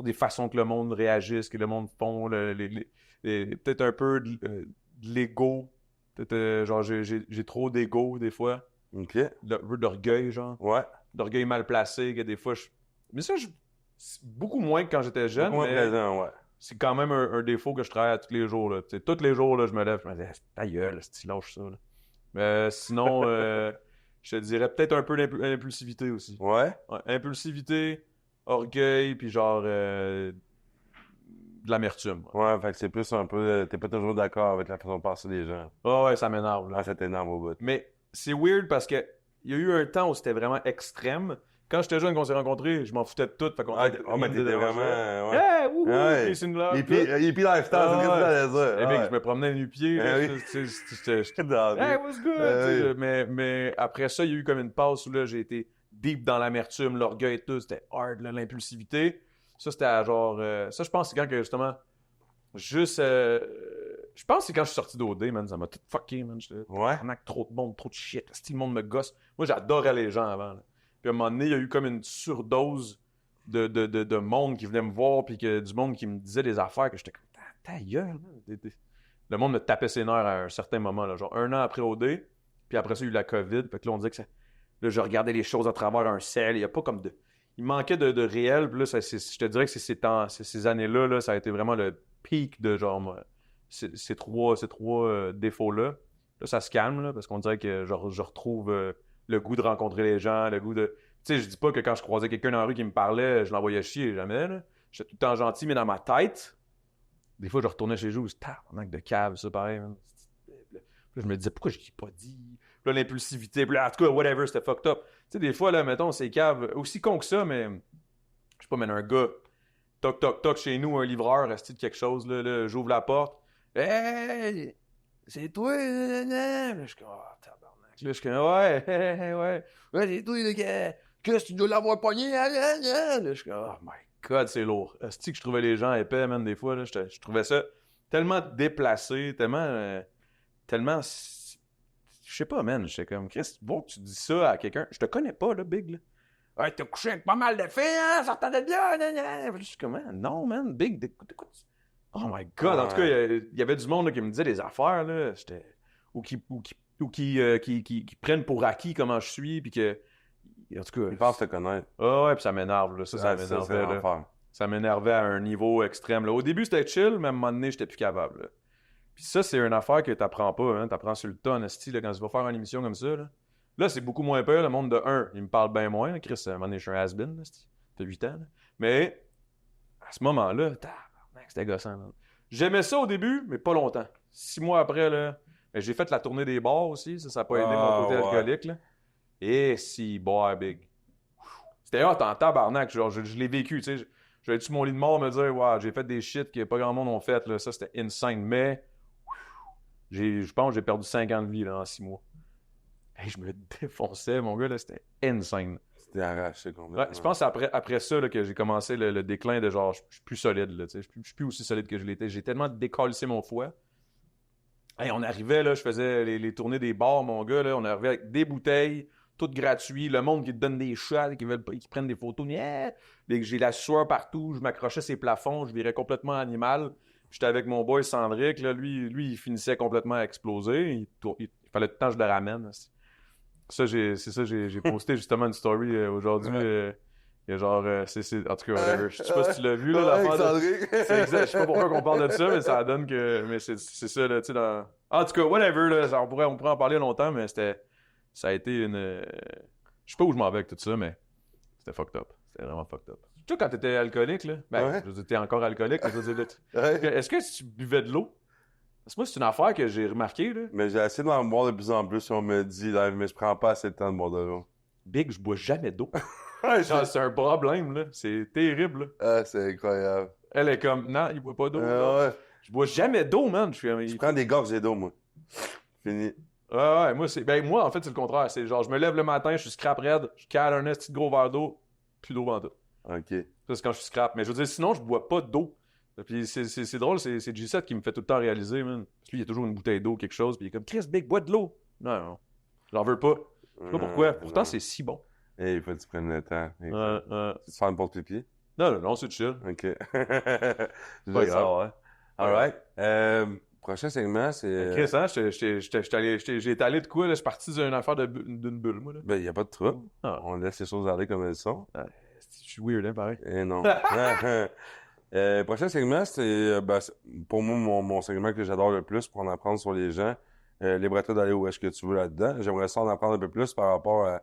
des façons que le monde réagisse, que le monde font, peut-être un peu de l'ego. Peut-être, genre, j'ai trop d'ego, des fois. OK. Un peu d'orgueil, genre. Ouais. D'orgueil mal placé, que des fois, mais ça, c'est beaucoup moins que quand j'étais jeune, Beaucoup moins mais présent, ouais. c'est quand même un défaut que je travaille à tous les jours, là. Tu sais, tous les jours, là, je me lève, je me dis, ta gueule, si tu lâches ça, là. Mais sinon, je te dirais peut-être un peu d'impulsivité aussi. Ouais? Ouais, impulsivité, orgueil, puis genre de l'amertume. Ouais, fait que c'est plus un peu... T'es pas toujours d'accord avec la façon de penser des gens. Ouais, ça m'énerve, là. Ah, ça t'énerve au bout. Mais c'est weird parce que il y a eu un temps où c'était vraiment extrême. Quand j'étais jeune, qu'on s'est rencontrés, je m'en foutais de tout. Fait qu'on mais t'étais vraiment... Ouais. Hey, wouhou, Ouais. peace and love, Hippie lifestyle, c'est ce que tu allais dire. Eh, mec, Ouais. je me promenais nu-pied. Ah là, oui. j'étais- Dans la Hey, vie. what's good? Ah Tu sais, oui. mais après ça, il y a eu comme une passe où là, j'ai été deep dans l'amertume, l'orgueil et tout. C'était hard, là, l'impulsivité. Ça, c'était à genre... ça, je pense, c'est quand que justement, juste Je pense que c'est quand je suis sorti d'OD, man, ça m'a tout fucké, man. J'étais Ouais. trop de monde, trop de shit. Si le monde me gosse. Moi, j'adorais les gens avant. Là. Puis à un moment donné, il y a eu comme une surdose de monde qui venait me voir, puis du monde qui me disait des affaires que j'étais comme, ta gueule, man. Le monde me tapait ses nerfs à un certain moment, là, genre 1 an après OD, puis après ça, il y a eu la COVID. Fait que là, on disait que là, je regardais les choses à travers un sel. Il y a pas comme de. Il manquait de réel, puis là, je te dirais que ces années-là, là, ça a été vraiment le pic de genre, moi, ces trois défauts-là. Là, ça se calme, là, parce qu'on dirait que genre, je retrouve le goût de rencontrer les gens, le goût de. Tu sais, je dis pas que quand je croisais quelqu'un dans la rue qui me parlait, je l'envoyais chier, jamais, là. J'étais tout le temps gentil, mais dans ma tête, des fois, je retournais chez eux, c'était un de cave, ça, pareil, man. Puis là, je me disais, pourquoi je l'ai pas dit? Puis là, l'impulsivité, puis là, en tout cas, whatever, c'était fucked up. Tu sais, des fois, là, mettons, c'est cave, aussi con que ça, mais je sais pas, mais un gars, toc, toc, toc, chez nous, un livreur, resté de quelque chose, là, j'ouvre la porte. Hey, c'est toi, là, je suis comme, oh, tabarnak. Là, je suis comme, ouais, c'est toi, là, qu'est-ce que tu dois l'avoir pogné, là, je suis comme, oh my god, c'est lourd. Est-ce que je trouvais les gens épais, man, des fois, là, je trouvais ça tellement déplacé, tellement, je sais pas, man, j'étais comme, Chris, bon que tu dis ça à quelqu'un, je te connais pas, là, Big, là. Ouais, t'as couché avec pas mal de filles, hein, sortant de là, je suis comme, non, man, Big, écoute. Oh my god, en tout cas, il y avait du monde là, qui me disait des affaires, là, ou qui prennent pour acquis comment je suis, puis que, en tout cas... Ils pensent te connaître. Ah ouais, puis ça m'énerve, là, ça m'énervait, là. Ça m'énervait à un niveau extrême, là. Au début, c'était chill, mais à un moment donné, j'étais plus capable, là. Puis ça, c'est une affaire que t'apprends pas, hein, t'apprends sur le ton, esti, là, quand tu vas faire une émission comme ça, là. Là, c'est beaucoup moins peur, le monde de 1, il me parle bien moins, là. Chris, à un moment donné, je suis un has-been, là, esti. Ça fait 8 ans, là. Mais, à ce moment-là, c'était gossant, là. J'aimais ça au début, mais pas longtemps. 6 mois après, là, j'ai fait la tournée des bars aussi. Ça n'a pas aidé mon côté alcoolique, là. Et si, boy, Big. C'était hot en tabarnak. Genre, je l'ai vécu, tu sais. J'allais sur mon lit de mort me dire, wow, j'ai fait des shit que pas grand monde ont fait, là. Ça, c'était insane. Mais, je pense que j'ai perdu 5 ans de vie, là, en 6 mois. Hey, je me défonçais, mon gars, là. C'était insane. C'était arraché complètement. Ouais, je pense après ça là, que j'ai commencé le déclin de genre, je suis plus solide, là, tu sais. Je suis plus aussi solide que je l'étais. J'ai tellement décalissé mon foie. Hey, on arrivait, là, je faisais les tournées des bars, mon gars, là. On arrivait avec des bouteilles, toutes gratuites. Le monde qui te donne des shots, qui prennent des photos. Yeah! J'ai la sueur partout. Je m'accrochais ces plafonds. Je virais complètement animal. J'étais avec mon boy Sandrick, là. Lui, il finissait complètement à exploser. Il fallait tout le temps que je le ramène. J'ai posté justement une story aujourd'hui. Il y a genre, en tout cas, whatever. Je sais pas si tu l'as vu, là, l'affaire. C'est exact. Je sais pas pourquoi on parle de ça, mais ça donne que. Mais c'est ça, là, tu sais, dans. En tout cas, whatever, là, on pourrait en parler longtemps, mais ça a été une. Je sais pas où je m'en vais avec tout ça, mais c'était fucked up. C'était vraiment fucked up. Tu sais, quand t'étais alcoolique, là, je veux dire, t'es encore alcoolique, mais je veux dire, est-ce que tu buvais de l'eau? Parce que moi, c'est une affaire que j'ai remarqué, là. Mais j'ai essayé d'en boire de plus en plus. On me dit, là, mais je prends pas assez de temps de boire de l'eau. Big, je bois jamais d'eau. Genre, c'est un problème, là. C'est terrible, là. Ah, c'est incroyable. Elle est comme, non, il boit pas d'eau. Ouais. Je bois jamais d'eau, man. Je prends des gorgées d'eau, moi. Fini. Ouais, moi, en fait, c'est le contraire. C'est genre, je me lève le matin, je suis scrap raide, je cale un petit gros verre d'eau, plus d'eau en tout. OK. Ça, c'est quand je suis scrap. Mais je veux dire, sinon, je bois pas d'eau. Puis c'est drôle, c'est G7 qui me fait tout le temps réaliser, man. Parce que lui, il y a toujours une bouteille d'eau, quelque chose, puis il est comme, Chris, Big, bois de l'eau. Non, j'en veux pas. Je sais pas pourquoi. Pourtant, c'est si bon. Il faut que tu prennes le temps. Tu te fais une pause pipi? Non, c'est chill. OK. C'est pas grave. All right. Prochain segment, c'est... Chris, hein, j'ai été allé de quoi, là? Je suis parti d'une affaire d'une bulle, moi, là. Ben, il n'y a pas de trouble. Ah. On laisse les choses aller comme elles sont. Je suis weird, hein, pareil. Eh non. Prochain segment, c'est pour moi mon segment que j'adore le plus pour en apprendre sur les gens. Libre-toi d'aller où est-ce que tu veux là-dedans. J'aimerais ça en apprendre un peu plus par rapport à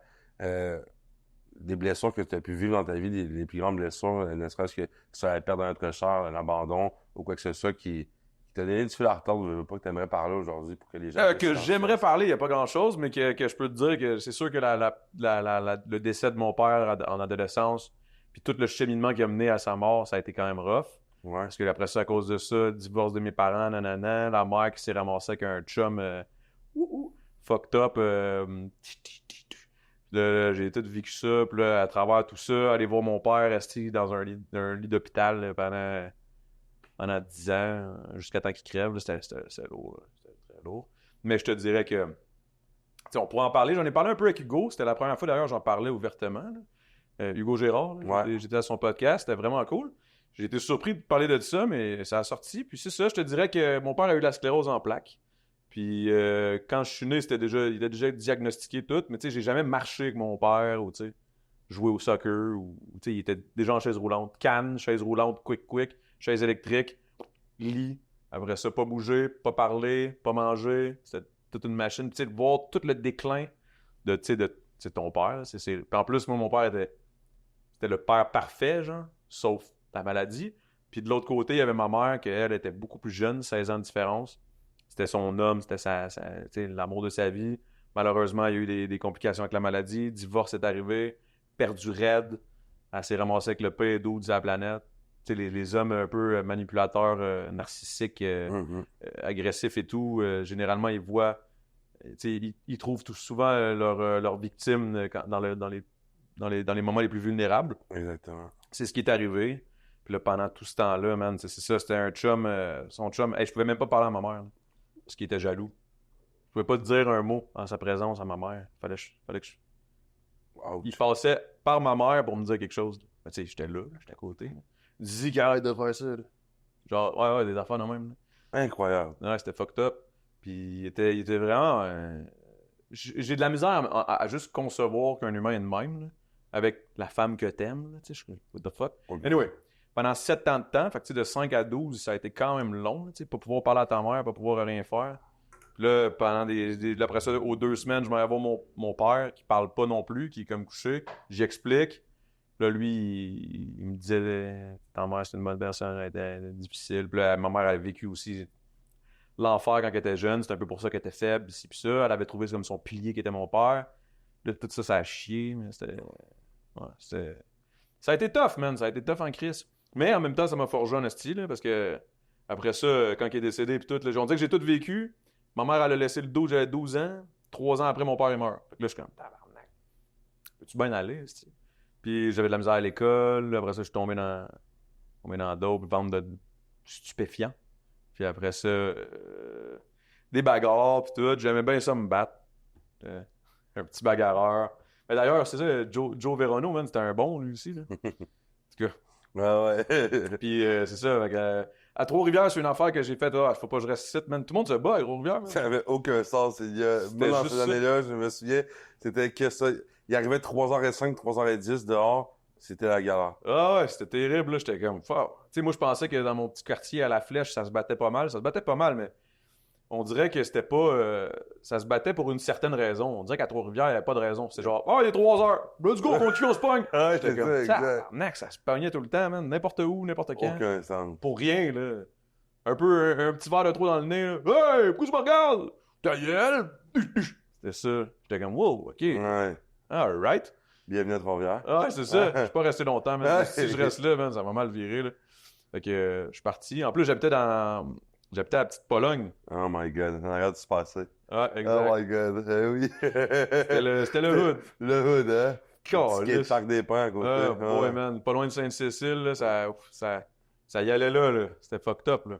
des blessures que tu as pu vivre dans ta vie, les plus grandes blessures, ne serait-ce que ça la perte d'un être cher, l'abandon ou quoi que ce soit qui t'a donné du fil à retordre. Je veux pas que tu aimerais parler aujourd'hui pour que les gens... que j'aimerais parler, il n'y a pas grand-chose, mais que je peux te dire que c'est sûr que le décès de mon père en adolescence, puis tout le cheminement qui a mené à sa mort, ça a été quand même rough. Ouais. Parce que après ça, à cause de ça, divorce de mes parents, nanana, la mère qui s'est ramassée avec un chum fucked up. Là, j'ai tout vécu ça, puis là, à travers tout ça, aller voir mon père rester dans un lit d'hôpital pendant pendant 10 ans, jusqu'à temps qu'il crève. Là, c'était lourd. C'était très lourd. Mais je te dirais que, tu sais, on pourrait en parler. J'en ai parlé un peu avec Hugo. C'était la première fois, d'ailleurs, j'en parlais ouvertement. Hugo Gérard, là, Ouais. j'étais à son podcast. C'était vraiment cool. J'ai été surpris de parler de ça, mais ça a sorti. Puis c'est ça, je te dirais que mon père a eu la sclérose en plaques. Puis quand je suis né, il était déjà diagnostiqué tout. Mais tu sais, j'ai jamais marché avec mon père ou tu sais, joué au soccer ou tu sais, il était déjà en chaise roulante. Canne, chaise roulante, quick, chaise électrique, lit. Après ça, pas bouger, pas parler, pas manger. C'était toute une machine. Tu sais, de voir tout le déclin de, tu sais, ton père. Là. Puis en plus, moi, mon père c'était le père parfait, genre, sauf la maladie. Puis de l'autre côté, il y avait ma mère, qu'elle était beaucoup plus jeune, 16 ans de différence. C'était son homme, c'était tu sais, l'amour de sa vie. Malheureusement, il y a eu des complications avec la maladie. Divorce est arrivé, perdu raide. Elle s'est ramassée avec le pédo de la planète. Tu sais, les hommes un peu manipulateurs, narcissiques, agressifs et tout, généralement, ils voient, tu sais, ils trouvent tout souvent leurs victimes dans les moments les plus vulnérables. Exactement. C'est ce qui est arrivé. Puis là, pendant tout ce temps-là, man, c'est ça, c'était un chum, son chum. Hey, je pouvais même pas parler à ma mère, là, parce qu'il était jaloux. Je pouvais pas dire un mot en sa présence à ma mère. Fallait que je... Ouch. Il passait par ma mère pour me dire quelque chose. Ben, tu sais, j'étais là, j'étais à côté. Dis qu'il arrête de faire ça. Là. Genre, ouais, des affaires de même. Là. Incroyable. Ouais, c'était fucked up. Puis il était vraiment... j'ai de la misère à juste concevoir qu'un humain est de même, là, avec la femme que t'aimes. Là, tu sais, what the fuck? Ok. Anyway, pendant 7 ans de temps, fait que, de 5 à 12, ça a été quand même long. Tu sais, pas pouvoir parler à ta mère, pas pouvoir rien faire. Puis là, pendant après ça, aux 2 semaines, je m'en vais voir mon père, qui parle pas non plus, qui est comme couché. J'explique. Là, lui, il me disait ta mère, c'est une bonne personne, elle était difficile. Puis là, ma mère, elle a vécu aussi l'enfer quand elle était jeune. C'est un peu pour ça qu'elle était faible, ici puis ça. Elle avait trouvé comme son pilier qui était mon père. Là, tout ça, ça a chié. Mais c'était... Ouais, ça a été tough, man. Ça a été tough en crise. Mais en même temps, ça m'a forgé en esti, là, parce que après ça, quand il est décédé, puis tout, là, on dit que j'ai tout vécu. Ma mère, elle a laissé le dos, j'avais 12 ans. 3 ans après, mon père est mort. Fait que là, je suis comme, tabarnak. Peux-tu bien aller, esti? Puis j'avais de la misère à l'école. Après ça, je suis tombé dans dope, vente de stupéfiants. Puis après ça, des bagarres, puis tout. J'aimais bien ça me battre. Un petit bagarreur. Mais d'ailleurs, c'est ça, Joe Verono, man, c'était un bon, lui aussi. Là. En tout cas. Ouais. Puis c'est ça. Fait que, à Trois-Rivières, c'est une affaire que j'ai faite. Faut pas que je reste ici, man. Tout le monde se bat à Trois-Rivières, man. Ça avait aucun sens. Moi, dans juste ces années-là, je me souviens, c'était que ça. Il arrivait 3h05, 3h10 dehors. C'était la galère. Ah ouais, c'était terrible, là. J'étais comme, fuck. Tu sais, moi, je pensais que dans mon petit quartier à la Flèche, ça se battait pas mal. Ça se battait pas mal, mais on dirait que c'était pas. Ça se battait pour une certaine raison. On dirait qu'à Trois-Rivières, il n'y avait pas de raison. C'est genre, il est 3h. Let's go, on se pogne. Ah, J'étais c'est comme, ça, exact. tabarnak, ça se pognait tout le temps, man. N'importe où, n'importe quand. Aucun sens. Pour rien, là. Un peu, un petit verre de trop dans le nez, là. Hey, pourquoi tu me regardes? Ta gueule! C'était ça. J'étais comme, wow, ok. Ouais. Alright. Bienvenue à Trois-Rivières. Ah, ouais, c'est ça. Je suis pas resté longtemps, man. Ouais. Si je reste là, man, ça va mal virer, là. Fait que je suis parti. En plus, j'habitais à la petite Pologne. Oh my god, on regarde se passer. Ah, exact. Oh my god, oui. C'était le hood. Le hood, hein? Petit Calisse. parc des Pins à côté. Ah, boy, man. Pas loin de Sainte-Cécile, là, ça y allait là, là. C'était fucked up, là.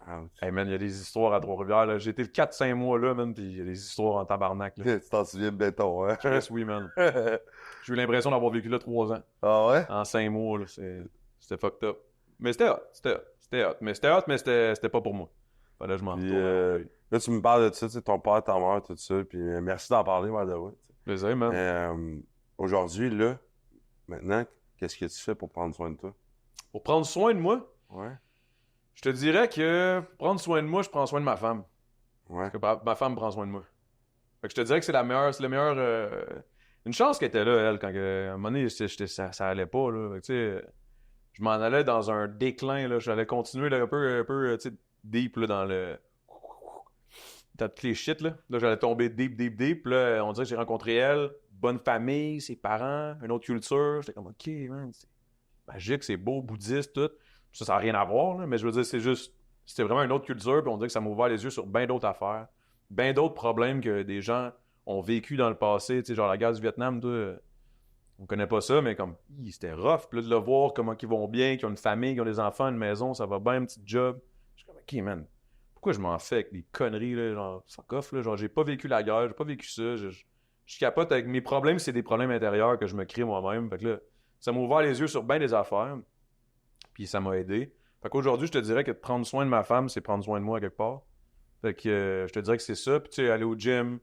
Ouch. Hey, man, il y a des histoires à Trois-Rivières, là. J'ai été le 4-5 mois, là, man, pis il y a des histoires en tabarnak, là. Tu t'en souviens de béton, hein? Yes, oui, man. J'ai eu l'impression d'avoir vécu là 3 ans. Ah ouais? En 5 mois, là. C'était fucked up. Mais c'était hot. Mais c'était pas pour moi. Fallait que je m'en Puis, retourne. là, tu me parles de ça, tu sais, ton père, ta mère, tout ça. Puis, merci d'en parler, by the way. Plaisir, man. Aujourd'hui, là, maintenant, qu'est-ce que tu fais pour prendre soin de toi? Pour prendre soin de moi, Ouais. je te dirais que prendre soin de moi, je prends soin de ma femme. Ouais. Parce que ma femme prend soin de moi. Fait que je te dirais que c'est la meilleure. Une chance qu'elle était là, elle, quand à un moment donné, ça allait pas, là. Fait que, tu sais, je m'en allais dans un déclin, là. J'allais continuer là, un peu, tu sais, deep, là, dans toutes les shit, là. Là, j'allais tomber deep. Puis là, on dirait que j'ai rencontré elle, bonne famille, ses parents, une autre culture. J'étais comme, OK, man, c'est magique, c'est beau, bouddhiste, tout. Ça n'a rien à voir, là, mais je veux dire, c'était vraiment une autre culture, puis on dirait que ça m'a ouvert les yeux sur bien d'autres affaires, bien d'autres problèmes que des gens ont vécu dans le passé, tu sais, genre la guerre du Vietnam, toi, On connaît pas ça, mais comme, c'était rough. Puis là, de le voir, comment ils vont bien, qu'ils ont une famille, qu'ils ont des enfants, une maison, ça va bien, un petit job. Je suis comme, OK, man, pourquoi je m'en fais avec des conneries, là, genre, fuck off, là, genre, j'ai pas vécu la guerre, j'ai pas vécu ça, je capote avec mes problèmes, c'est des problèmes intérieurs que je me crée moi-même. Fait que là, ça m'a ouvert les yeux sur bien des affaires, puis ça m'a aidé. Fait qu'aujourd'hui, je te dirais que de prendre soin de ma femme, c'est prendre soin de moi quelque part. Fait que je te dirais que c'est ça. Puis tu sais, aller au gym,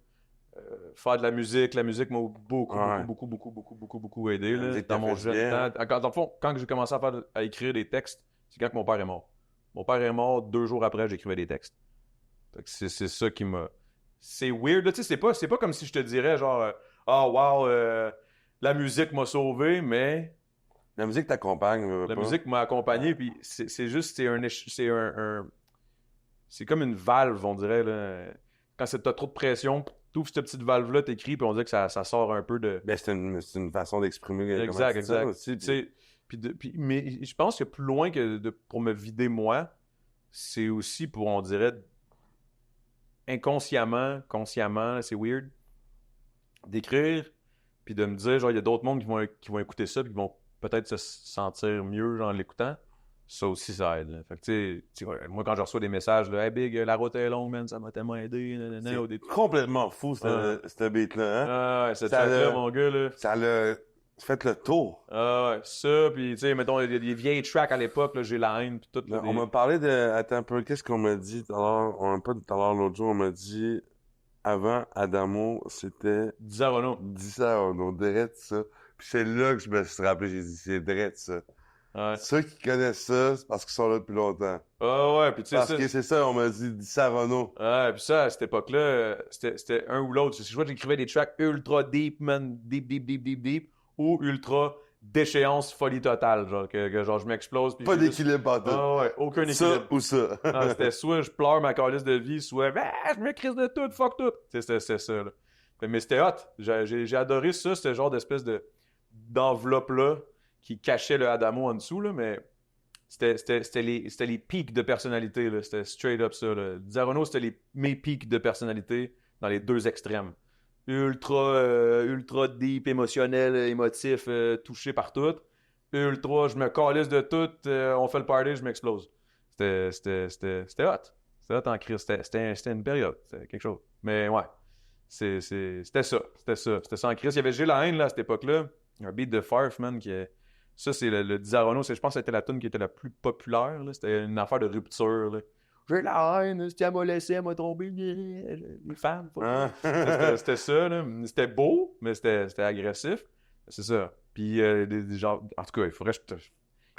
faire de la musique m'a beaucoup aidé La là, musique dans t'a mon fait jeune bien. temps. Dans le fond, quand j'ai commencé à écrire des textes, c'est quand que mon père est mort. Mon père est mort 2 jours après, j'écrivais des textes. Fait que c'est ça qui m'a... C'est weird, là, tu sais, c'est pas comme si je te dirais genre ah wow, la musique m'a sauvé, mais La musique t'accompagne, la pas. musique m'a accompagné, puis c'est juste, c'est comme une valve, on dirait, là. Quand t'as trop de pression, t'ouvres cette petite valve-là, t'écris, puis on dirait que ça sort un peu de... Ben, c'est une façon d'exprimer comment Exact, tu te sens exact. aussi. Tu sais, mais je pense que plus loin que pour me vider moi, c'est aussi pour, on dirait, inconsciemment, consciemment, c'est weird, d'écrire, puis de me dire, genre, il y a d'autres mondes qui vont écouter ça, puis qui vont peut-être se sentir mieux, genre, en l'écoutant. Ça aussi, ça aide, là. Fait que, tu sais, moi, quand je reçois des messages, là, « Hey, Big, la route est longue, man, ça m'a tellement aidé, nanana, C'est au début. » complètement fou, ce beat-là, hein? Ah ouais, cette Ça track-là, l'a- mon gars, là. Ça l'a fait le tour. Ah ouais, ça, puis tu sais, mettons, il y a des vieilles tracks à l'époque, là, j'ai la haine, puis tout. Là, On m'a parlé de... Attends un peu, qu'est-ce qu'on m'a dit tout à l'heure? On n'a pas tout à l'heure l'autre jour, on m'a dit... Avant, Adamo, c'était... Disaronno. Dis ça, on dirait ça. Puis c'est là que je me suis rappelé, j'ai dit, c'est vrai ça. Ouais. Ceux qui connaissent ça, c'est parce qu'ils sont là depuis longtemps. Ah ouais, puis tu sais, Parce ça. que c'est ça, on m'a dit, dis ça, Renaud. Ouais, puis ça, à cette époque-là, c'était un ou l'autre. Je vois que j'écrivais des tracks ultra deep, man, deep, ou ultra déchéance folie totale, genre, que genre, je m'explose. Puis Pas j'ai juste- d'équilibre pas tout. Ah ouais, aucun équilibre. Ça ou ça. Non, c'était soit je pleure ma calice de vie, soit je me crise de tout, fuck tout. C'était ça, là. Mais c'était hot. J'ai adoré ça, ce genre d'espèce d'enveloppe-là qui cachait le Adamo en dessous, là, mais c'était les pics de personnalité, là. C'était straight up ça, là. Disaronno, c'était mes pics de personnalité dans les deux extrêmes. Ultra deep, émotionnel, émotif, touché par tout. Ultra, je me calisse de tout, on fait le party, je m'explose. C'était hot. C'était hot en crise. C'était une période. C'était quelque chose. Mais ouais. C'était ça. C'était ça en crise. Il y avait J'ai la haine là, à cette époque-là. Un beat de Farf, man, ça, c'est le Disaronno. Je pense que c'était la tune qui était la plus populaire. Là. C'était une affaire de rupture. Là. J'ai la haine, si elle m'a laissé, elle m'a trompé. Les femmes. Hein? C'était ça. Là. C'était beau, mais c'était agressif. C'est ça. Puis, genre, en tout cas, il faudrait que je te...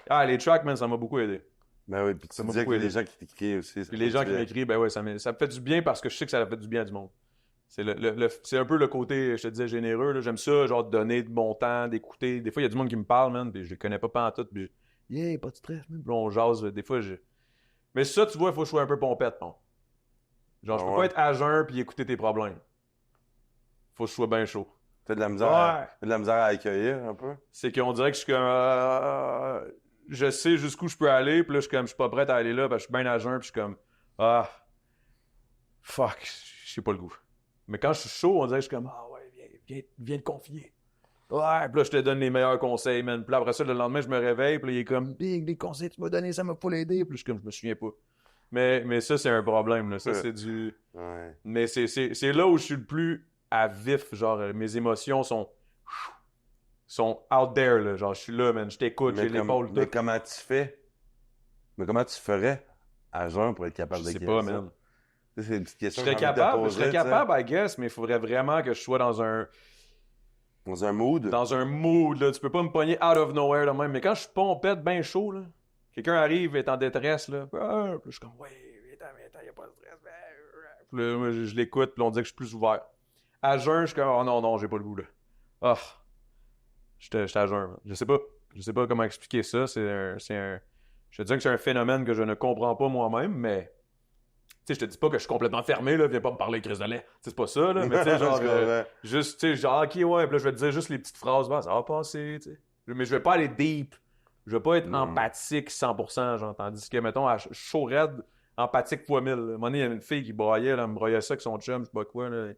Ah, les tracks, man, ça m'a beaucoup aidé. Ben oui, puis tu Ça m'a disais beaucoup que les aidé. gens qui t'écrivent aussi. Puis les gens qui m'écrivent, ben ouais, ça me fait du bien parce que je sais que ça fait du bien à du monde. C'est c'est un peu le côté, je te disais, généreux. Là. J'aime ça, genre, de donner de mon temps, d'écouter. Des fois, il y a du monde qui me parle, man, puis je les connais pas pantoute. Puis, yeah, pas de stress, man. Puis on jase. Des fois, Mais ça, tu vois, il faut que je sois un peu pompette, bon. Genre, je peux pas être à jeun puis écouter tes problèmes. Faut que je sois bien chaud. T'as de la misère, Ouais. t'as de la misère à accueillir un peu. C'est qu'on dirait que je suis comme... je sais jusqu'où je peux aller, puis là, je suis pas prêt à aller là, parce que je suis bien à jeun, puis je suis comme... Ah... Fuck, je sais pas le goût. Mais quand je suis chaud, on dirait que je suis comme... Ah ouais, viens te confier. Ouais, puis là, je te donne les meilleurs conseils, man. Puis là, après ça, le lendemain, je me réveille, puis là, il est comme... Big, les conseils que tu m'as donnés, ça m'a pas aidé. Puis je suis comme, je me souviens pas. Mais ça, c'est un problème, là. Ça, c'est du... Ouais. Mais c'est là où je suis le plus à vif. Genre, mes émotions sont out there, là. Genre, je suis là, man. Je t'écoute, j'ai l'épaule. Mais tout. comment tu fais? Mais comment tu ferais à jeun pour être capable Je sais d'écrire pas, ça? man. Ça, c'est une petite Je question serais que j'ai envie de te capable, poser, tu sais. I guess, mais il faudrait vraiment que je sois dans un mood. mood, là. Tu peux pas me pogner out of nowhere, là, même. Mais quand je suis pompette bien chaud, là, quelqu'un arrive et est en détresse, là. Puis je suis comme, ouais, viens, y a pas de stress. Puis là, moi, je l'écoute, puis on dit que je suis plus ouvert. À jeun, je suis comme, oh non, j'ai pas le goût, là. Ah, j'étais à jeun, man. Je sais pas comment expliquer ça. Je te dis que c'est un phénomène que je ne comprends pas moi-même, mais tu sais, je te dis pas que je suis complètement fermé, là, viens pas me parler Chris de lait. Tu sais, c'est pas ça, là, mais tu sais, genre, juste, tu sais, genre, ok, ouais, puis là, je vais te dire juste les petites phrases, bah, ça va passer, tu sais. Mais je vais pas aller deep. Je vais pas être empathique 100%, genre, tandis que, mettons, à chaud raide, empathique fois 1000. À un moment donné, il y a une fille qui broyait, là, elle me broyait ça avec son chum, je sais pas quoi, là.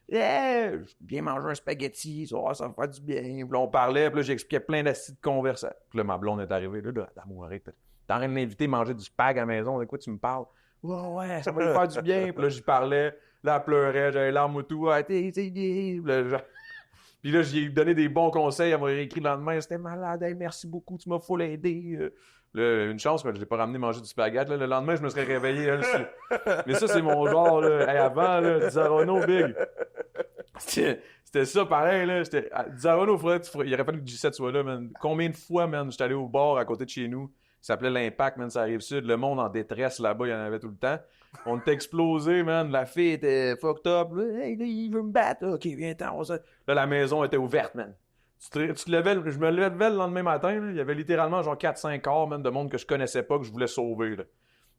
J'ai bien mangé un spaghetti, ça va me faire du bien. Puis là, on parlait, puis là, j'expliquais plein d'acides de conversation. Puis là, ma blonde est arrivée, là, d'amour, arrête. T'es en train de l'inviter à manger du spag à la maison, de quoi tu me parles? Ouais, ça va lui faire du bien. Puis là, j'y parlais, là, elle pleurait, j'avais les larmes au tout. Ouais, t'es gay. Puis là, j'ai donné des bons conseils, elle m'a écrit le lendemain, c'était malade, hey, merci beaucoup, tu m'as full aidé. Là, une chance, mais je l'ai pas ramené manger du spaghetti. Là. Le lendemain, je me serais réveillé. Elle, mais ça, c'est mon genre. Là. Hey, avant, là, Disaronno, big. C'était ça, pareil. Là. Disaronno, il aurait fallu que G7 soit là, man. Combien de fois, man, j'étais allé au bar à côté de chez nous. Ça s'appelait l'Impact, man, ça arrive sud. Le monde en détresse là-bas, il y en avait tout le temps. On était explosé, man. La fille était fucked up. Là. Hey, là, il veut me battre. OK, viens-t'en. Là, la maison était ouverte, man. Tu te levais, je me levais le lendemain matin, là, il y avait littéralement genre 4-5 corps, man, de monde que je connaissais pas, que je voulais sauver. Là.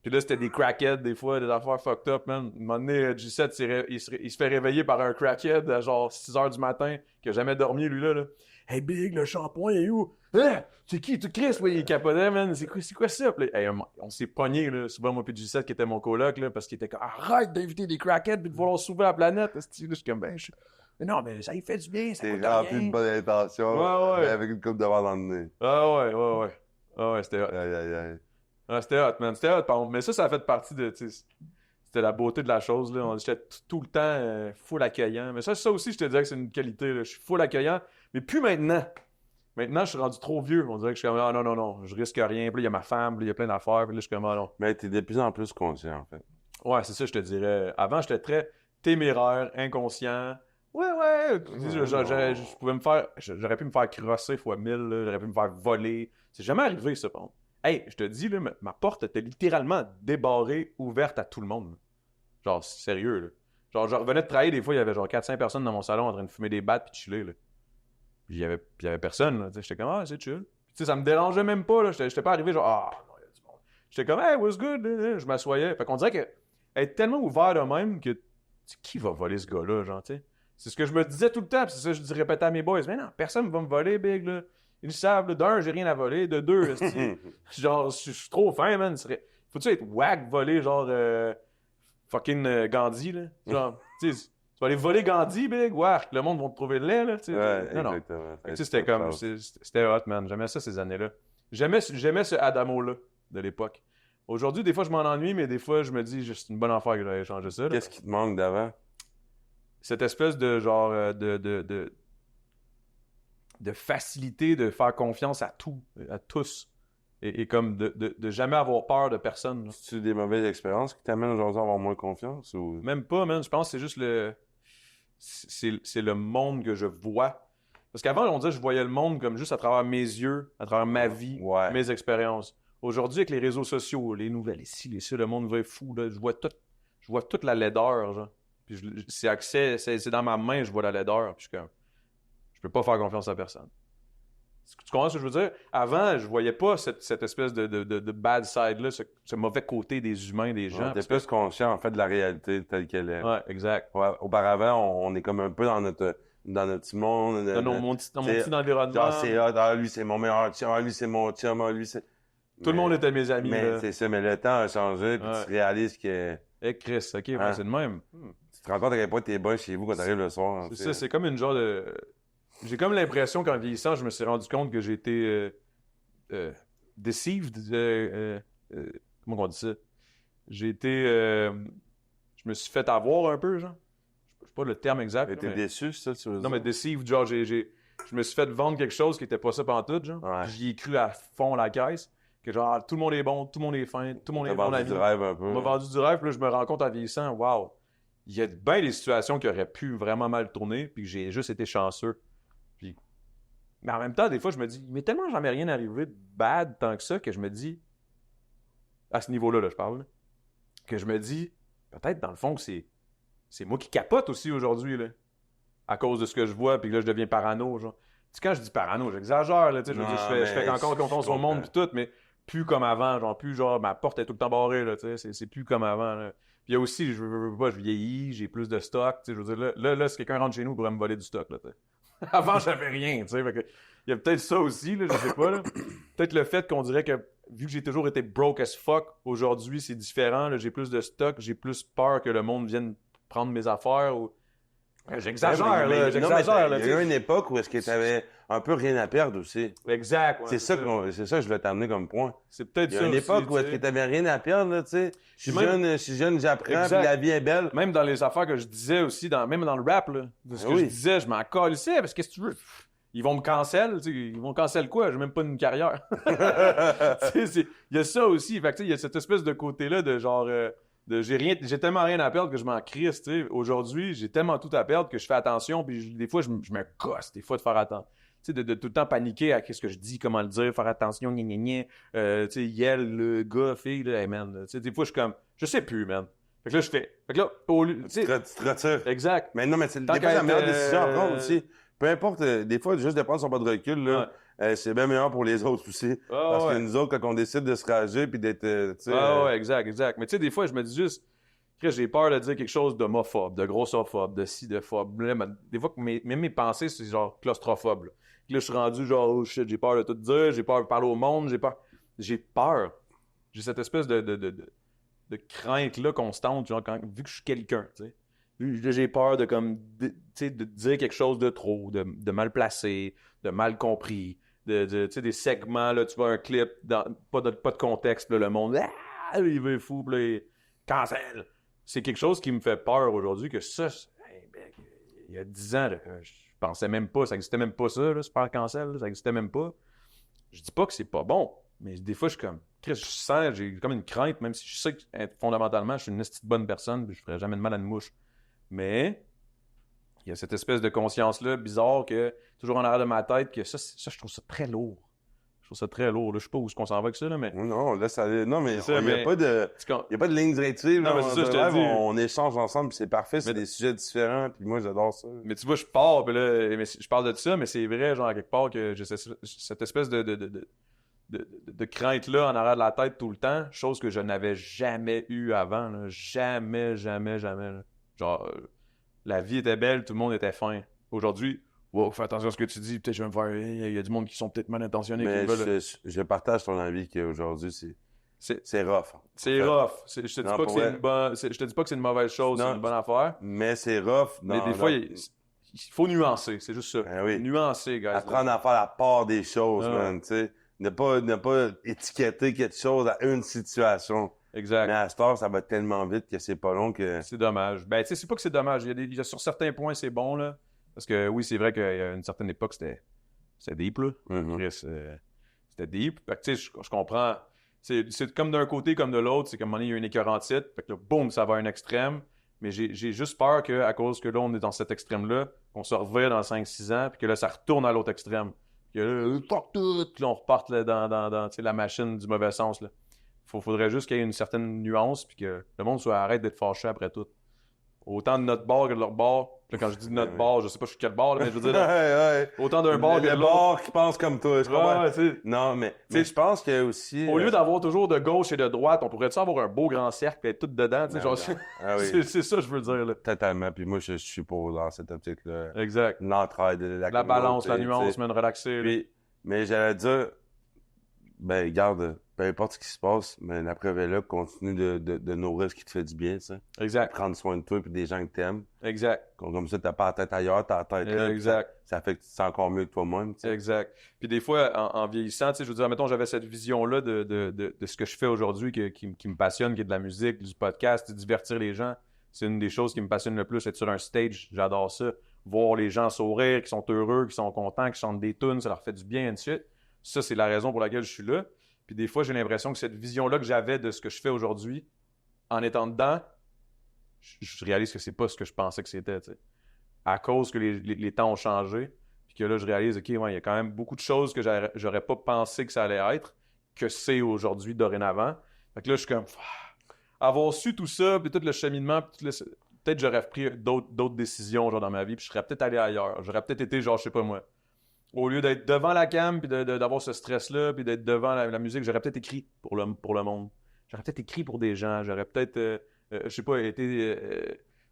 Puis là, c'était des crackheads, des fois, des affaires fucked up, man. Un moment donné, G7, il se fait réveiller par un crackhead à genre 6h du matin, qui a jamais dormi, lui, là. Hey, Big, le shampoing, il est où? Hein? C'est qui? Tu Chris? Oui, il capotait, man. C'est quoi ça? Puis là, hey, on s'est pognés, là, souvent, moi, puis G7, qui était mon coloc, là, parce qu'il était comme, arrête d'inviter des crackheads puis de vouloir sauver la planète. Là, je suis comme, mais non, mais ça y fait du bien, ça coûte rien. C'est rempli de bonne intention, ouais. avec une coupe de verre dans le nez. Ah ouais. Ah ouais, c'était hot. Aïe. Ah, c'était hot, man. C'était hot, par contre. Mais ça a fait partie de, tu sais, c'était la beauté de la chose, là. J'étais tout le temps full accueillant. Mais ça aussi, je te dirais que c'est une qualité, là. Je suis full accueillant, mais plus maintenant. Maintenant, je suis rendu trop vieux. On dirait que je suis comme, ah non, je risque rien. Puis là, il y a ma femme, puis là, il y a plein d'affaires. Puis là, je suis comme, ah non. Mais t'es de plus en plus conscient, en fait. Ouais, c'est ça, je te dirais. Avant, j'étais très téméraire, inconscient. Ouais. Je pouvais me faire. J'aurais pu me faire crosser fois 1000, là. J'aurais pu me faire voler. C'est jamais arrivé, ça, par contre. Hey, je te dis, là, ma porte était littéralement débarrée, ouverte à tout le monde. Là. Genre, sérieux, là. Genre, je revenais de travailler, des fois, il y avait genre 400 personnes dans mon salon en train de fumer des battes puis de chiller, là. Puis il y avait personne, là. J'étais comme, ah, c'est chill. Puis, tu sais, ça me dérangeait même pas, là. J'étais pas arrivé, genre, ah, non, il y a du monde. J'étais comme, hey, what's good? Là. Je m'assoyais. Fait qu'on dirait que être tellement ouvert de même que, qui va voler ce gars-là, genre, tu sais? C'est ce que je me disais tout le temps, puis c'est ça que je répétais à mes boys. Mais non, personne va me voler, Big, là. Ils le savent, là. D'un, j'ai rien à voler. De deux, genre, je suis trop fin, man. Faut-tu être whack, voler, genre, fucking Gandhi, là? Genre, tu sais, tu vas aller voler Gandhi, Big, whack. Le monde va te trouver laid, là. T'sais. Ouais, non. exactement. Tu sais, c'était comme, c'était hot, man. J'aimais ça ces années-là. J'aimais ce Adamo-là de l'époque. Aujourd'hui, des fois, je m'en ennuie, mais des fois, je me dis, c'est une bonne affaire que j'allais changer ça. Là. Qu'est-ce qui te manque d'avant? Cette espèce de genre de facilité de faire confiance à tous. Et comme de jamais avoir peur de personne. C'est-tu des mauvaises expériences qui t'amènent aujourd'hui à avoir moins confiance? Ou... Même pas, man. Je pense que c'est juste c'est le monde que je vois. Parce qu'avant, on disait que je voyais le monde comme juste à travers mes yeux, à travers ma vie, mes expériences. Aujourd'hui, avec les réseaux sociaux, les nouvelles, ici, le monde va être fou. Là. Je vois toute la laideur, genre. Puis c'est dans ma main, je vois la laideur. Puis je peux pas faire confiance à personne. Tu comprends ce que je veux dire? Avant, je voyais pas cette espèce de bad side-là, ce mauvais côté des humains, des gens. T'es plus conscient, en fait, de la réalité telle qu'elle est. Ouais, exact. Ouais, auparavant, on est comme un peu dans notre petit monde. Dans mon petit environnement. Genre, c'est hot, lui, c'est mon meilleur chum, lui, c'est mon chum, lui, c'est... Tout le monde était mes amis, mais là. c'est ça, mais le temps a changé, puis tu réalises que... Chris, OK, c'est le même. Tu te rends compte à quel point t'es bon chez vous quand t'arrives le soir. C'est ça, c'est comme une genre de... J'ai comme l'impression qu'en vieillissant, je me suis rendu compte que j'ai été deceived. Comment on dit ça? J'ai été... je me suis fait avoir un peu, genre. Je sais pas le terme exact. T'es déçu, ça, tu veux dire? Non, mais deceived, genre, je me suis fait vendre quelque chose qui était pas ça pantoute, genre. Ouais. J'y ai cru à fond la caisse. Que genre, tout le monde est bon, tout le monde est fin, tout le monde est bon ami. T'as vendu du rêve un peu. On m'a vendu du rêve, puis là, je me rends compte en vieillissant, wow, il y a bien des situations qui auraient pu vraiment mal tourner, puis que j'ai juste été chanceux. Puis... Mais en même temps, des fois, je me dis, mais tellement jamais rien arrivé de bad tant que ça, que je me dis, à ce niveau-là, là, je parle, là, que je me dis, peut-être dans le fond que c'est moi qui capote aussi aujourd'hui, là, à cause de ce que je vois, puis là, je deviens parano, genre. Tu sais, quand je dis parano, j'exagère, là, tu sais, je veux dire, je fais encore confiance au monde, puis tout, mais plus comme avant, genre, plus genre, ma porte est tout le temps barrée, là, tu sais, c'est plus comme avant, là. Puis il y a aussi, je vieillis, j'ai plus de stock, tu sais, je veux dire, là, si quelqu'un rentre chez nous, il pourrait me voler du stock, là, tu sais. Avant, j'avais rien, tu sais, fait que, il y a peut-être ça aussi, là, je sais pas, là. Peut-être le fait qu'on dirait que, vu que j'ai toujours été broke as fuck, aujourd'hui, c'est différent, là, j'ai plus de stock, j'ai plus peur que le monde vienne prendre mes affaires, ou... J'exagère, Ouais, mais- là, non, j'exagère, mais là, il y a eu une époque où est-ce que t'avais un peu rien à perdre aussi. Exact, ouais, C'est ça que je voulais t'amener comme point. C'est peut-être Il y a ça une aussi, époque où tu est-ce que sais. t'avais rien à perdre, là, tu sais. Puis même- Je suis jeune, j'apprends, Exact. puis la vie est belle. Même dans les affaires que je disais aussi, même dans le rap, là, de ce que Oui. je disais, je m'en calissais, parce que qu'est-ce que tu veux? Ils vont me cancel, tu sais, ils vont cancel quoi? J'ai même pas une carrière. Tu sais, il y a ça aussi. Fait que, tu sais, il y a cette espèce de côté-là de genre, j'ai tellement rien à perdre que je m'en crisse, tu sais. Aujourd'hui, j'ai tellement tout à perdre que je fais attention, puis des fois, je me gosse, des fois, de faire attention. Tu sais, de tout le temps paniquer à ce que je dis, comment le dire, faire attention, gna gna gna. Tu sais, yell, le gars, fille, là, hey, man. Tu sais, des fois, je suis comme, je sais plus, man. Fait que là, fait que là, au lieu, tu sais, Tu te retires. exact. Mais non, mais c'est Tant des fois, qu'à la meilleure être, décision à prendre aussi. Peu importe, des fois, juste de prendre son pas de recul, là, c'est bien meilleur pour les autres aussi. Parce que nous autres, quand on décide de se rager puis d'être, tu sais... Ouais, exact. Mais tu sais, des fois, je me dis juste, Chris, j'ai peur de dire quelque chose d'homophobe, de grossophobe, de ci, de phobe. Là, des fois, même mes pensées, c'est genre claustrophobe. Là, je suis rendu genre, oh shit, j'ai peur de tout dire, j'ai peur de parler au monde, j'ai peur. J'ai cette espèce de crainte-là constante, genre, vu que je suis quelqu'un, tu sais. J'ai peur de, comme, tu sais, de dire quelque chose de trop, de mal placé, de mal compris, tu sais, des segments, là, tu vois un clip, pas de contexte, puis là, le monde, il veut fou, puis là, il cancel. C'est quelque chose qui me fait peur aujourd'hui, que ça, il y a 10 ans, là, je pensais même pas, ça existait même pas ça, là, super cancel, là, ça existait même pas. Je dis pas que c'est pas bon, mais des fois, je suis comme, Chris, je sens, j'ai comme une crainte, même si je sais que fondamentalement, je suis une petite bonne personne, puis je ferais jamais de mal à une mouche. Mais il y a cette espèce de conscience-là bizarre que toujours en arrière de ma tête que ça, je trouve ça très lourd. Je trouve ça très lourd. Là, je sais pas où est-ce qu'on s'en va avec ça, là, mais... Non, là, ça... Non, mais ça, il n'y a pas de... Il y a pas de ligne directive. Non, là, mais c'est ça, je te dis. On échange ensemble, puis c'est parfait. C'est des sujets différents, puis moi, j'adore ça. Mais tu vois, je pars, puis là, je parle de ça, mais c'est vrai, genre, à quelque part, que j'ai cette espèce de crainte-là en arrière de la tête tout le temps, chose que je n'avais jamais eue avant, là. Jamais. Là. Genre, la vie était belle, tout le monde était fin. Aujourd'hui, wow, fais attention à ce que tu dis, peut-être je vais me faire... Il y a du monde qui sont peut-être mal intentionnés. Mais qui veulent... je partage ton avis qu'aujourd'hui, c'est rough. C'est rough. Je te dis pas que c'est une bonne... Je te dis pas que c'est une mauvaise chose, c'est une bonne affaire. Mais c'est rough. Mais des fois, il faut nuancer, c'est juste ça. Ben oui. Nuancer, guys. Apprendre à faire la part des choses, man, tu sais. Ne pas étiqueter quelque chose à une situation. Exact. Mais à cette heure, ça va tellement vite que c'est pas long que... C'est dommage. Ben, tu sais, c'est pas que c'est dommage. Il y a sur certains points, c'est bon, là. Parce que oui, c'est vrai qu'à une certaine époque, c'était deep, là. C'était deep. Fait que, tu sais, je comprends. C'est comme d'un côté comme de l'autre. C'est comme, à un moment donné, il y a une écœurantite. Fait que là, boum, ça va à un extrême. Mais j'ai juste peur qu'à cause que là, on est dans cet extrême-là, qu'on se revire dans 5-6 ans, puis que là, ça retourne à l'autre extrême. Puis que là, fuck tout! Puis là, on reparte là, dans la machine du mauvais sens, là. Faudrait juste qu'il y ait une certaine nuance, puis que le monde arrête d'être fâché après tout. Autant de notre bord que de leur bord. Là, quand je dis de notre bord, je sais pas je suis quel bord, là, mais je veux dire, autant d'un bord que de le l'autre. bord qui pense comme toi, je comprends. Ouais, non, mais je pense que aussi... Au lieu d'avoir toujours de gauche et de droite, on pourrait-tu avoir un beau grand cercle et être tout dedans, tu sais, genre... oui. c'est ça, je veux dire, là. Totalement, puis moi, je suis pour dans cette optique-là. Exact. L'entraide, la balance, la nuance, même relaxer. Puis, mais j'allais dire, ben, regarde, peu importe ce qui se passe, mais l'après-vélo, continue de nourrir ce qui te fait du bien, ça. Exact. Prendre soin de toi et des gens que t'aimes. Exact. Comme ça, t'as pas la tête ailleurs, t'as la tête là. Exact. Ça fait que tu te sens encore mieux que toi-même, tu sais. Exact. Puis des fois, en vieillissant, tu sais, je veux dire, mettons, j'avais cette vision-là de ce que je fais aujourd'hui qui me passionne, qui est de la musique, du podcast, de divertir les gens. C'est une des choses qui me passionne le plus, être sur un stage. J'adore ça. Voir les gens sourire, qui sont heureux, qui sont contents, qui chantent des tunes, ça leur fait du bien, et ainsi de suite. Ça, c'est la raison pour laquelle je suis là. Puis des fois, j'ai l'impression que cette vision-là que j'avais de ce que je fais aujourd'hui, en étant dedans, je réalise que c'est pas ce que je pensais que c'était, tu sais. À cause que les temps ont changé, puis que là, je réalise, OK, ouais, il y a quand même beaucoup de choses que j'aurais pas pensé que ça allait être, que c'est aujourd'hui, dorénavant. Fait que là, je suis comme... Avoir su tout ça, puis tout le cheminement, puis peut-être j'aurais pris d'autres décisions genre dans ma vie, puis je serais peut-être allé ailleurs. J'aurais peut-être été genre, je sais pas moi. Au lieu d'être devant la cam, puis d'avoir ce stress-là, puis d'être devant la musique, j'aurais peut-être écrit pour le monde. J'aurais peut-être écrit pour des gens. J'aurais peut-être, je sais pas, été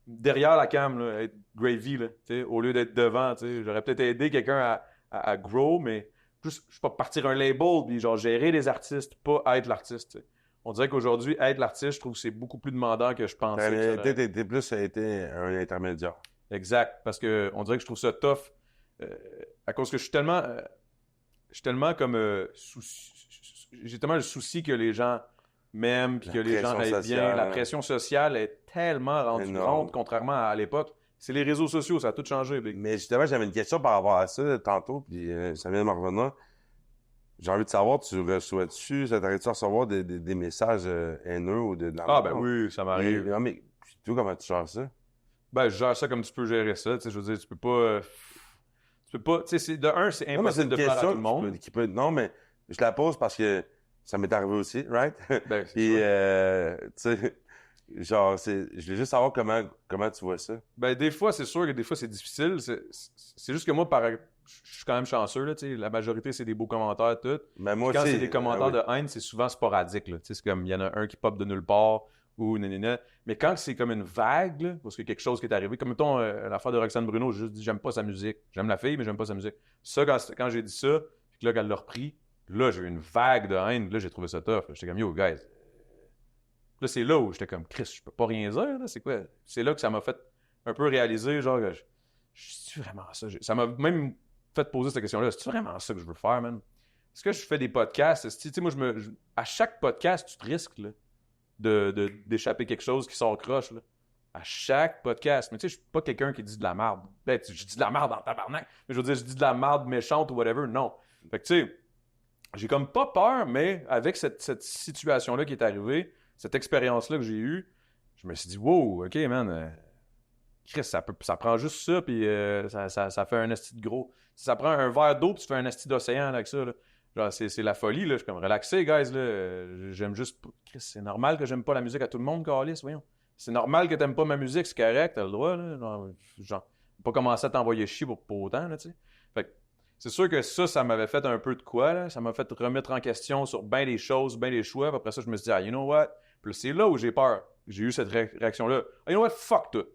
derrière la cam, là, être gravy, là, au lieu d'être devant. J'aurais peut-être aidé quelqu'un à grow, mais plus, je sais pas, partir un label, puis genre gérer les artistes, pas être l'artiste. T'sais. On dirait qu'aujourd'hui, être l'artiste, je trouve que c'est beaucoup plus demandant que je pensais. T'es plus été un intermédiaire. Exact. Parce que on dirait que je trouve ça tough à cause que je suis tellement comme j'ai tellement le souci que les gens m'aiment puis que les gens aillent bien. La pression sociale est tellement rendue grande contrairement à l'époque. C'est les réseaux sociaux, ça a tout changé. Big. Mais justement, j'avais une question par rapport à ça tantôt, puis ça vient de me revenir. J'ai envie de savoir, tu reçois-tu, ça t'arrive-tu à recevoir des messages haineux ou de la Ah, mort? ben oui, ça m'arrive. Non, mais tu vois comment tu gères ça? Ben, je gère ça comme tu peux gérer ça. Tu sais, je veux dire, tu peux pas. Tu sais, de un, c'est Non, mais c'est impossible une de plaire à question tout le monde. qui peut... Non, mais je la pose parce que ça m'est arrivé aussi, right? Ben, c'est Puis, sûr. tu sais, genre, je voulais juste savoir comment tu vois ça. Ben, des fois, c'est sûr que des fois, c'est difficile. C'est juste que moi, je suis quand même chanceux, là, tu sais. La majorité, c'est des beaux commentaires, tout. Mais moi Quand aussi, c'est des commentaires oui. de haine, c'est souvent sporadique, là. Tu sais, c'est comme, il y en a un qui pop de nulle part, ou nanana. Mais quand c'est comme une vague, là, parce qu'il y a quelque chose qui est arrivé, comme mettons l'affaire de Roxane Bruno, j'ai juste dit, j'aime pas sa musique. J'aime la fille, mais j'aime pas sa musique. Ça, quand j'ai dit ça, puis que là, qu'elle l'a repris, là, j'ai eu une vague de haine, là, j'ai trouvé ça tough. J'étais comme, yo, guys. Là, c'est là où j'étais comme, Chris, je peux pas rien dire, là, c'est quoi? C'est là que ça m'a fait un peu réaliser, genre, c'est vraiment ça? Ça m'a même fait poser cette question-là, c'est vraiment ça que je veux faire, man? Est-ce que je fais des podcasts? Tu sais, moi, à chaque podcast, tu te risques, là, d'échapper quelque chose qui sort croche, là. À chaque podcast. Mais tu sais, je suis pas quelqu'un qui dit de la merde. Ben, je dis de la merde en tabarnak, mais je veux dire, je dis de la merde méchante ou whatever, non. Fait que tu sais, j'ai comme pas peur, mais avec cette situation-là qui est arrivée, cette expérience-là que j'ai eue, je me suis dit, wow, OK, man, Chris, ça prend juste ça, puis ça fait un esti de gros. Ça prend un verre d'eau, puis tu fais un esti d'océan avec ça, là. Genre, c'est la folie, là. Je suis comme relaxé, guys, là. J'aime juste. Chris, c'est normal que j'aime pas la musique à tout le monde, Carlis, voyons. C'est normal que t'aimes pas ma musique, c'est correct, t'as le droit, là. Genre, pas commencer à t'envoyer chier pour autant, là, tu sais. Fait que c'est sûr que ça m'avait fait un peu de quoi, là. Ça m'a fait remettre en question sur bien des choses, bien des choix. Puis après ça, je me suis dit, ah, you know what? Puis c'est là où j'ai peur. J'ai eu cette réaction-là. Ah, you know what? Fuck tout.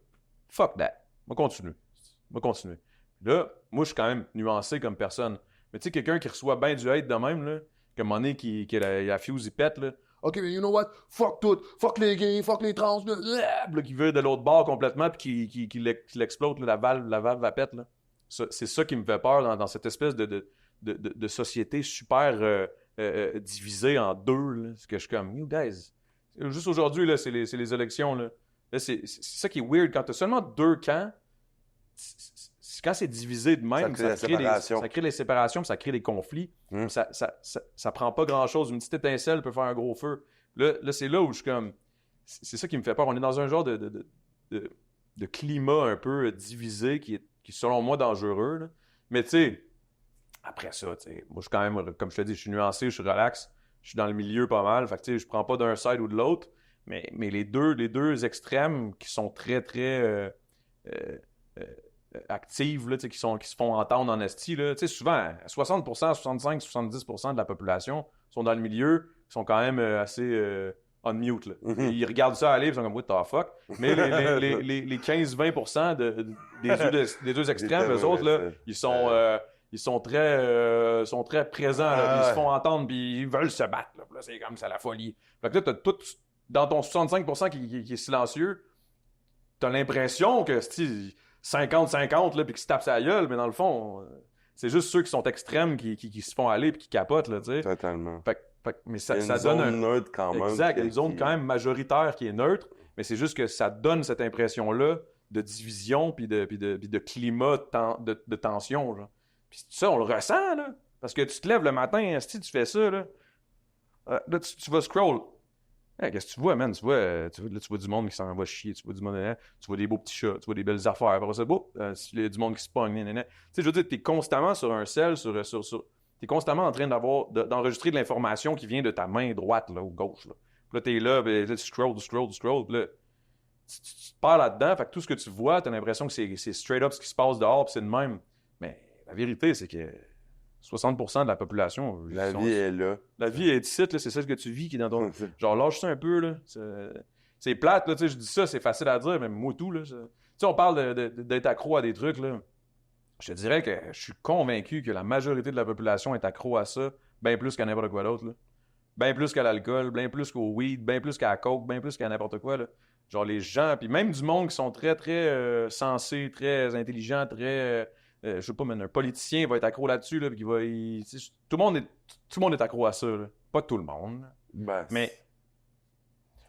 Fuck that. On va continuer. Là, moi, je suis quand même nuancé comme personne. Mais tu sais, quelqu'un qui reçoit bien du hate de même, là, que à un moment donné, qui la fuse, il pète, là. OK, mais you know what? Fuck tout. Fuck les gays, fuck les trans, là, qui veut de l'autre bord complètement, puis qui l'explose, là, la valve va pète, là. C'est ça qui me fait peur dans cette espèce de société super divisée en deux, là. C'est que je suis comme, you guys. Juste aujourd'hui, là, c'est les élections, là. Là, c'est ça qui est weird. Quand tu as seulement deux camps, quand c'est divisé de même, ça crée les séparations, puis ça crée des conflits. Ça prend pas grand-chose. Une petite étincelle peut faire un gros feu. Là c'est là où je suis comme... C'est ça qui me fait peur. On est dans un genre de climat un peu divisé qui est selon moi dangereux, là. Mais tu sais, après ça, tu sais, moi je suis quand même, comme je te dis, je suis nuancé, je suis relax, je suis dans le milieu pas mal. Fait que tu sais, je prends pas d'un side ou de l'autre. Mais les deux extrêmes qui sont très, très actives, là, qui se font entendre en esti, là, souvent, 60%, 65%, 70% de la population sont dans le milieu, sont quand même assez on mute. Là. Ils regardent ça aller, ils sont comme « what the fuck ». Mais les 15-20% des deux extrêmes, eux autres, là, ils sont très présents, là, ils se font entendre, puis ils veulent se battre. Là, c'est comme ça la folie. Fait que là, t'as tout... Dans ton 65% qui est silencieux, t'as l'impression que c'est 50-50 là, puis qu'ils se tapent sa gueule, mais dans le fond, c'est juste ceux qui sont extrêmes qui se font aller puis qui capotent, là, tu sais. Totalement. Mais ça donne donne une neutre quand même. Exact, il y a une zone quand même majoritaire qui est neutre, mais c'est juste que ça donne cette impression-là de division puis de climat de tension, genre. Puis ça, on le ressent, là. Parce que tu te lèves le matin, si tu fais ça, là, là tu vas scroll. Hey, qu'est-ce que tu vois, man? Tu vois du monde qui s'en va chier, tu vois du monde, tu vois des beaux petits chats, tu vois des belles affaires. Après ça, il y a du monde qui se pogne, Tu sais, je veux dire, t'es constamment sur un cell, t'es constamment en train d'enregistrer de l'information qui vient de ta main droite, là, ou gauche, là. Puis là, t'es là, puis là, tu scroll, puis là, tu te perds là-dedans, fait que tout ce que tu vois, t'as l'impression que c'est straight up ce qui se passe dehors, puis c'est de même. Mais la vérité, c'est que 60% de la population... La vie est là. La vie est ici, là, c'est ça que tu vis qui est dans ton... Genre, lâche ça un peu, là. C'est plate, là, tu sais, je dis ça, c'est facile à dire, mais moi tout, là. Tu sais, on parle d'être accro à des trucs, là. Je te dirais que je suis convaincu que la majorité de la population est accro à ça, bien plus qu'à n'importe quoi d'autre, là. Bien plus qu'à l'alcool, bien plus qu'au weed, bien plus qu'à la coke, bien plus qu'à n'importe quoi, là. genre les gens, puis même du monde qui sont très, très sensés, très intelligents, très... je sais pas, mais un politicien va être accro là-dessus, là, puis tout le monde est accro à ça, là. Pas tout le monde, là. Ben, Mais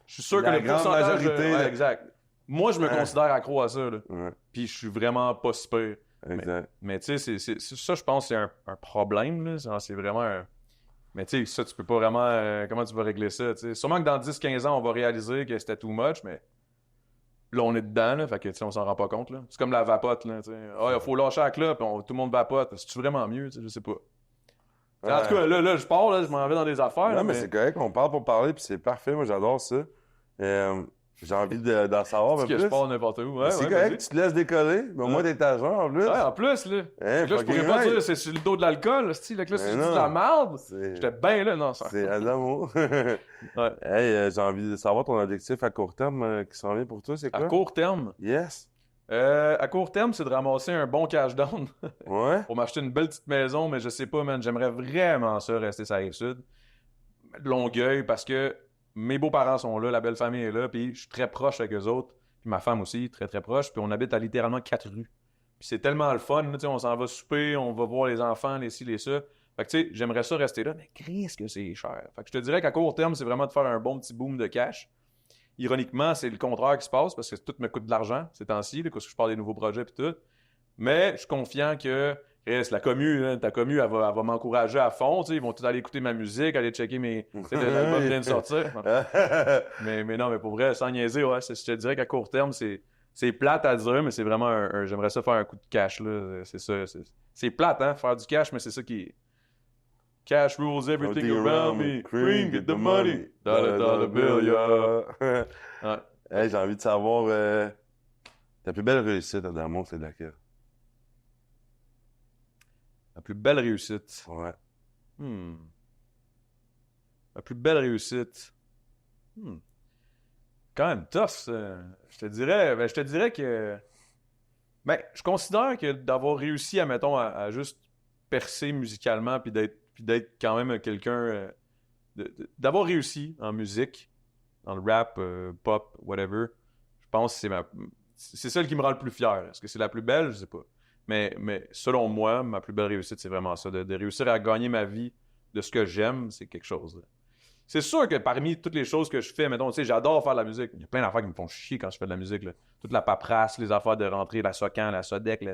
je suis sûr la que le grande pourcentage... majorité, là. exact. Moi, je me considère accro à ça, là. Ouais, Puis je suis vraiment pas si pire. exact. Mais tu sais, ça, je pense, c'est un problème, là. C'est vraiment un... Mais tu sais, ça, tu peux pas vraiment... comment tu vas régler ça, tu sais? Sûrement que dans 10-15 ans, on va réaliser que c'était too much, mais là, on est dedans, là. Fait que, tu sais, on s'en rend pas compte, là. C'est comme la vapote, là, tu sais. Ah, il faut lâcher la clope, tout le monde vapote. C'est-tu vraiment mieux, tu sais? Je sais pas. En tout cas, là, je pars, là, je m'en vais dans des affaires, Non, là, mais c'est correct, on parle pour parler, puis c'est parfait, moi j'adore ça. J'ai envie d'en savoir un c'est peu que plus. je pars n'importe où. Ouais, C'est ouais, correct, vas-y. tu te laisses décoller, mais au moins t'es agent en plus. Ouais, en plus, là. Hein, Fait que là, je pourrais pas dire c'est sur le dos de l'alcool, style. Là, si je dis non. de la merde, C'est j'étais bien là, non, ça. c'est à l'amour. Ouais. Hey, j'ai envie de savoir ton objectif à court terme qui s'en vient pour toi, c'est À quoi? court terme, Yes. à court terme, c'est de ramasser un bon cash down Ouais. pour m'acheter une belle petite maison, mais je sais pas, man, j'aimerais vraiment ça rester sur la Rive-Sud. Longueuil, parce que mes beaux-parents sont là, la belle famille est là, puis je suis très proche avec eux autres, puis ma femme aussi, très très proche, puis on habite à littéralement 4 rues. Puis c'est tellement le fun, là, tu sais, on s'en va souper, on va voir les enfants, les ci, les ça. Fait que tu sais, j'aimerais ça rester là, mais qu'est-ce que c'est cher. Fait que je te dirais qu'à court terme, c'est vraiment de faire un bon petit boom de cash. Ironiquement, c'est le contraire qui se passe, parce que tout me coûte de l'argent ces temps-ci, là, parce que je parle des nouveaux projets puis tout. Mais je suis confiant que la commu, hein, ta commu, elle va m'encourager à fond. Tu sais, ils vont tous aller écouter ma musique, aller checker mes. Tu sais, l'album vient de sortir. mais non, mais pour vrai, sans niaiser, ouais, je te dirais qu'à court terme, c'est plate à dire, mais c'est vraiment j'aimerais ça faire un coup de cash, là. C'est ça. C'est plate, hein, faire du cash, mais c'est ça qui est. Cash rules everything around me. Cream, get the money. Dollar bill, yeah. Ouais. Hey, j'ai envie de savoir ta plus belle réussite dans le monde, c'est laquelle? La plus belle réussite. Ouais. La plus belle réussite. Quand même tough, ça. Je te dirais que... Ben, je considère que d'avoir réussi, mettons, à juste percer musicalement puis d'être quand même quelqu'un... d'avoir réussi en musique, dans le rap, pop, whatever, je pense que c'est celle qui me rend le plus fier. Est-ce que c'est la plus belle? Je sais pas. Mais selon moi, ma plus belle réussite, c'est vraiment ça. De réussir à gagner ma vie de ce que j'aime, c'est quelque chose. Là. C'est sûr que parmi toutes les choses que je fais, mettons, tu sais, j'adore faire de la musique. Il y a plein d'affaires qui me font chier quand je fais de la musique. Là. Toute la paperasse, les affaires de rentrer, la SOCAN, la SODEC,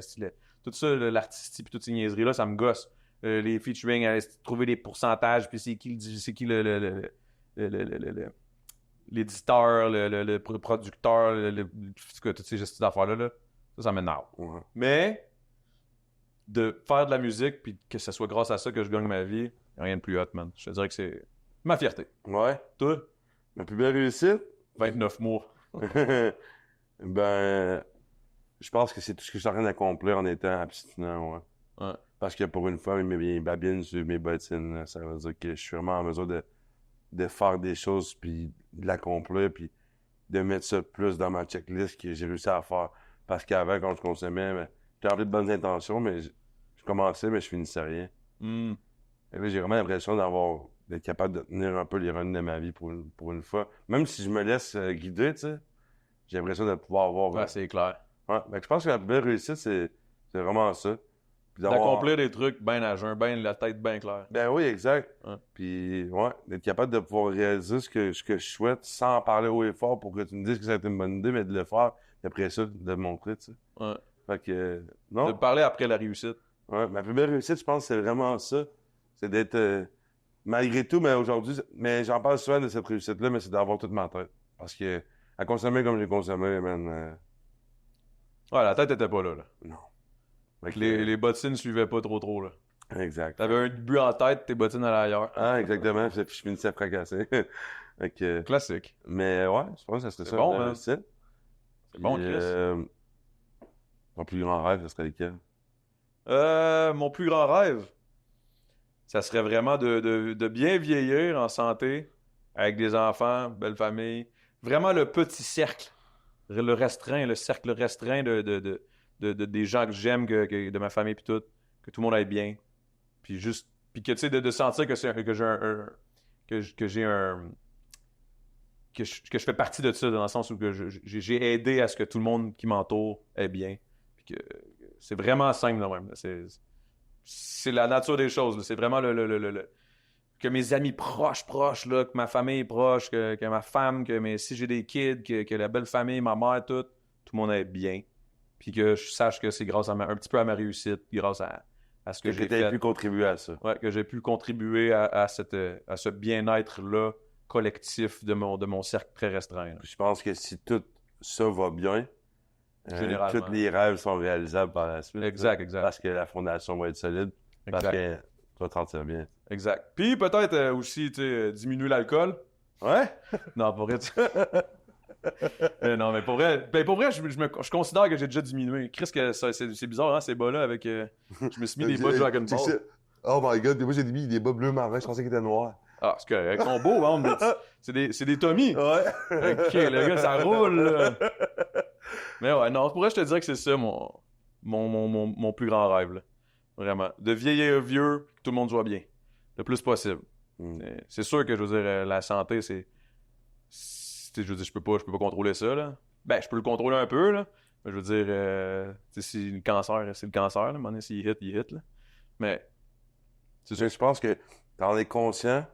tout ça, l'artistique, puis toutes ces niaiseries-là, ça me gosse. Les featuring, trouver les pourcentages, puis c'est qui l'éditeur, le producteur, toutes ces gestes d'affaires-là, là, ça m'énerve. Ouais. Mais de faire de la musique, puis que ce soit grâce à ça que je gagne ma vie, y a rien de plus hot, man. Je te dirais que c'est ma fierté. Ouais. Toi, Ma plus belle réussite? 29 mois. Ben, je pense que c'est tout ce que je suis en train d'accomplir en étant abstinent, ouais. Ouais. Parce que pour une fois, mes babines sur mes bottines, là, ça veut dire que je suis vraiment en mesure de faire des choses, puis de l'accomplir, puis de mettre ça plus dans ma checklist que j'ai réussi à faire. Parce qu'avant, quand je consommais, ben, j'étais rempli de bonnes intentions, mais je commençais, mais je finissais rien. Et là, j'ai vraiment l'impression d'être capable de tenir un peu les rênes de ma vie pour une fois. Même si je me laisse guider, tu sais, j'ai l'impression de pouvoir avoir... Ouais, c'est clair. Ouais, ben, je pense que la plus belle réussite, c'est vraiment ça. Puis D'accomplir des trucs bien à jeun, bien la tête bien claire. Ben oui, exact. Ouais. Puis, ouais, d'être capable de pouvoir réaliser ce que je souhaite sans en parler haut et fort pour que tu me dises que ça a été une bonne idée, mais de le faire, puis après ça, de le montrer, tu sais. Ouais. Fait que, non. De parler après la réussite. Ouais, ma plus belle réussite, je pense, c'est vraiment ça. C'est d'être, malgré tout, mais aujourd'hui, mais j'en parle souvent de cette réussite-là, mais c'est d'avoir toute ma tête. Parce que, à consommer comme j'ai consommé, man, Ouais, la tête était pas là. non. Fait que, Les bottines suivaient pas trop, là. Exact. T'avais un but en tête, tes bottines allaient ailleurs. Ah, exactement. Puis je finissais à fracasser. Fait que, Classique. mais ouais, je pense que ça serait C'est ça. bon, la hein? réussite. C'est bon, Puis, Chris. ton plus grand rêve, ce serait lequel? Mon plus grand rêve, ça serait vraiment de bien vieillir en santé, avec des enfants, belle famille. Vraiment le petit cercle, le cercle restreint des gens que j'aime, de ma famille puis tout, que tout le monde aille bien. Puis juste, puis que tu sais, de sentir que j'ai que je fais partie de ça, dans le sens où que j'ai aidé à ce que tout le monde qui m'entoure est bien. Puis que c'est vraiment simple, là, même. C'est la nature des choses. Là. C'est vraiment que mes amis proches, là, que ma famille est proche, que ma femme, si j'ai des kids, que la belle famille, ma mère, tout le monde est bien. Puis que je sache que c'est grâce un petit peu à ma réussite, grâce à ce que j'ai fait. Que tu aies pu contribuer à ça. Ouais, que j'ai pu contribuer à ce bien-être-là collectif de mon cercle très restreint. Là. Je pense que si tout ça va bien, Généralement. tous les rêves sont réalisables par la suite. Exact. Parce que la fondation va être solide. Parce que tu vas te sentir bien. Exact. Puis peut-être aussi, diminuer l'alcool. Ouais? Non, pour vrai, non, mais pour vrai, je considère que j'ai déjà diminué. Chris, que c'est bizarre, hein, ces bas-là, avec... je me suis mis des bas de Dragon Ball. Oh my God, moi j'ai mis des bas bleus marins, je pensais qu'ils étaient noirs. Ah, c'est correct. Ils sont beaux, hein, c'est des Tommy. Ouais. OK, le gars, ça roule, là. Mais ouais, non, pour vrai, je te dirais que c'est ça, mon plus grand rêve, là. Vraiment. De vieillir vieux, que tout le monde soit bien. Le plus possible. C'est sûr que, je veux dire, la santé, je veux dire, je peux pas contrôler ça, là. Ben, je peux le contrôler un peu, là. Mais je veux dire, si le cancer, c'est le cancer, là. À un moment donné, s'il hit, là. Mais, c'est sûr, je pense que t'en es conscient,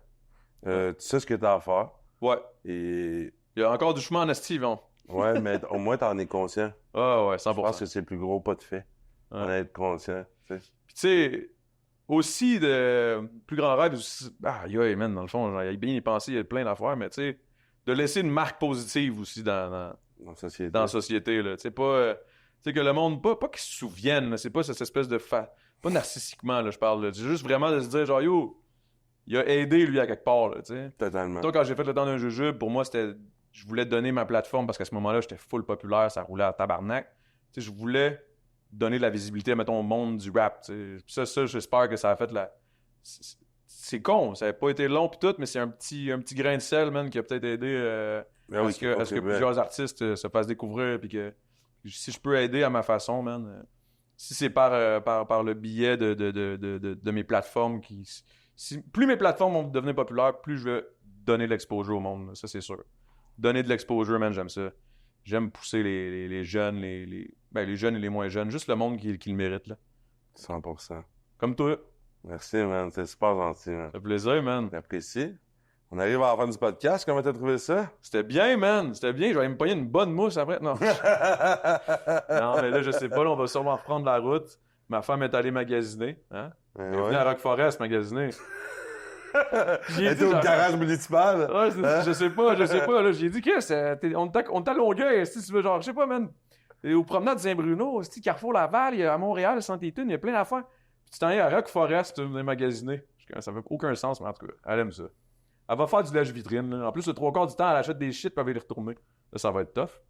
tu sais ce que t'as à faire. Ouais. Et... il y a encore du chemin en esti, Yvon. Ouais, mais au moins t'en es conscient. Ah ouais, 100%. Je pense que c'est le plus gros pas de fait. En être conscient, tu sais. Puis tu sais, aussi, de plus grand rêve, man, dans le fond, il y a bien y penser, il y a plein d'affaires, mais tu sais, de laisser une marque positive aussi dans la société, là. Tu sais, pas... tu sais, que le monde, pas qu'il se souvienne, là, c'est pas cette espèce de... Pas narcissiquement, là, je parle, là. C'est juste vraiment de se dire, genre, yo, il a aidé, lui, à quelque part, là, tu sais. Totalement. Toi, quand j'ai fait le temps d'un jujube, pour moi, c'était... Je voulais donner ma plateforme parce qu'à ce moment-là, j'étais full populaire, ça roulait à tabarnak. Tu sais, je voulais donner de la visibilité, mettons, au monde du rap, tu sais. Ça, j'espère que ça a fait la... C'est con, ça n'a pas été long pis tout, mais c'est un petit grain de sel, man, qui a peut-être aidé à ce que plusieurs artistes se fassent découvrir, puis que si je peux aider à ma façon, man, si c'est par le biais de mes plateformes plus mes plateformes vont devenir populaires, plus je vais donner de l'exposure au monde, là, ça c'est sûr. Donner de l'exposure, man, j'aime ça. J'aime pousser les jeunes, les jeunes et les moins jeunes, juste le monde qui le mérite, là. 100%. Comme toi. Merci, man. C'est super gentil, man. Ça fait plaisir, man. J'apprécie. On arrive à la fin du podcast. Comment t'as trouvé ça? C'était bien, man. C'était bien. Je vais aller me pogner une bonne mousse après. Non. Non, mais là, je sais pas. Là, on va sûrement reprendre la route. Ma femme est allée magasiner. Hein? Elle est venue à Rock Forest magasiner. Elle était au garage municipal. Ouais, je sais pas. Là, j'ai dit, qu'est-ce? On est à Longueuil. Si tu veux, genre, je sais pas, man. Et au promenade Saint-Bruno, Carrefour Laval, il y a à Montréal, Saint-Étienne, il y a plein d'affaires. Puis tu t'en es à Rock Forest, tu vas magasiner. Ça fait aucun sens, mais en tout cas, elle aime ça. Elle va faire du lèche-vitrine. Là. En plus, le 3/4 du temps, elle achète des shit puis elle va les retourner. Là, ça va être tough.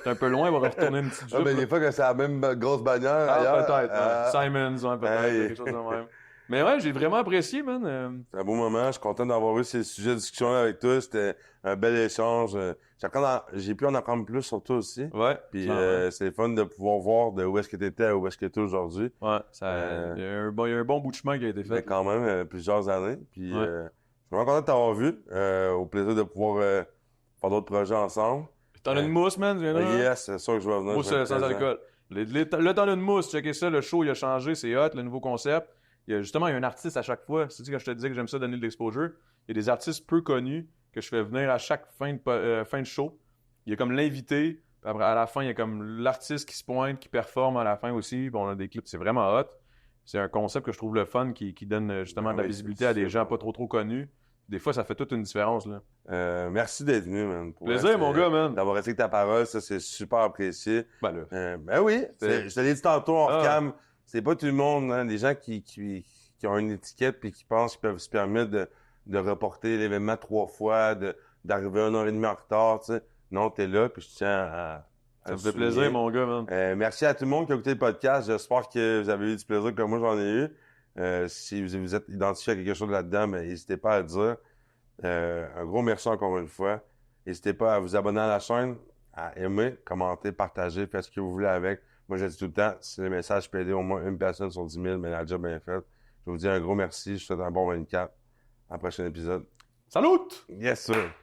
C'est un peu loin, elle va retourner une petite jupe. Mais des fois que c'est la même grosse bannière. Peut-être. Simons, peut-être. Quelque chose de même. Mais ouais, j'ai vraiment apprécié, man. C'est un beau moment. Je suis content d'avoir eu ces sujets de discussion avec toi. C'était un bel échange. J'ai pu en apprendre plus sur toi aussi. Ouais. Puis c'est fun de pouvoir voir de où est-ce que tu étais à où est-ce que tu es aujourd'hui. Ouais. Il y a un bon bout de chemin qui a été fait. Mais quand même, plusieurs années. Puis je suis vraiment content de t'avoir vu. Au plaisir de pouvoir faire d'autres projets ensemble. T'en as une mousse, man? Yes, c'est sûr que je vais venir. Mousse sans alcool. Là, t'en as une mousse. Checkez ça. Le show, il a changé. C'est hot, le nouveau concept. Il y a un artiste à chaque fois. C'est quand je te disais que j'aime ça donner de l'exposure. Il y a des artistes peu connus que je fais venir à chaque fin de show. Il y a comme l'invité. Après, à la fin, il y a comme l'artiste qui se pointe, qui performe à la fin aussi. Bon, on a des clips, c'est vraiment hot. C'est un concept que je trouve le fun qui donne justement de la visibilité à des gens pas trop connus. Des fois, ça fait toute une différence, là. Merci d'être venu, man. Plaisir, mon gars, man. D'avoir respecté ta parole, ça, c'est super apprécié. Ben Oui, je te l'ai dit tantôt hors cam. C'est pas tout le monde, hein, des gens qui ont une étiquette puis qui pensent qu'ils peuvent se permettre de reporter l'événement 3 fois, d'arriver 1h30 en retard, tu sais. Non, t'es là, puis je tiens à ça me fait plaisir, mon gars, man. Merci à tout le monde qui a écouté le podcast. J'espère que vous avez eu du plaisir comme moi j'en ai eu. Si vous êtes identifié à quelque chose là-dedans, n'hésitez pas à le dire. Un gros merci encore une fois. N'hésitez pas à vous abonner à la chaîne, à aimer, commenter, partager, faites ce que vous voulez avec. Moi, je dis tout le temps, si le message peut aider au moins une personne sur 10 000, mais la job bien faite. Je vous dis un gros merci. Je vous souhaite un bon 24. À un prochain épisode. Salut! Yes, sir.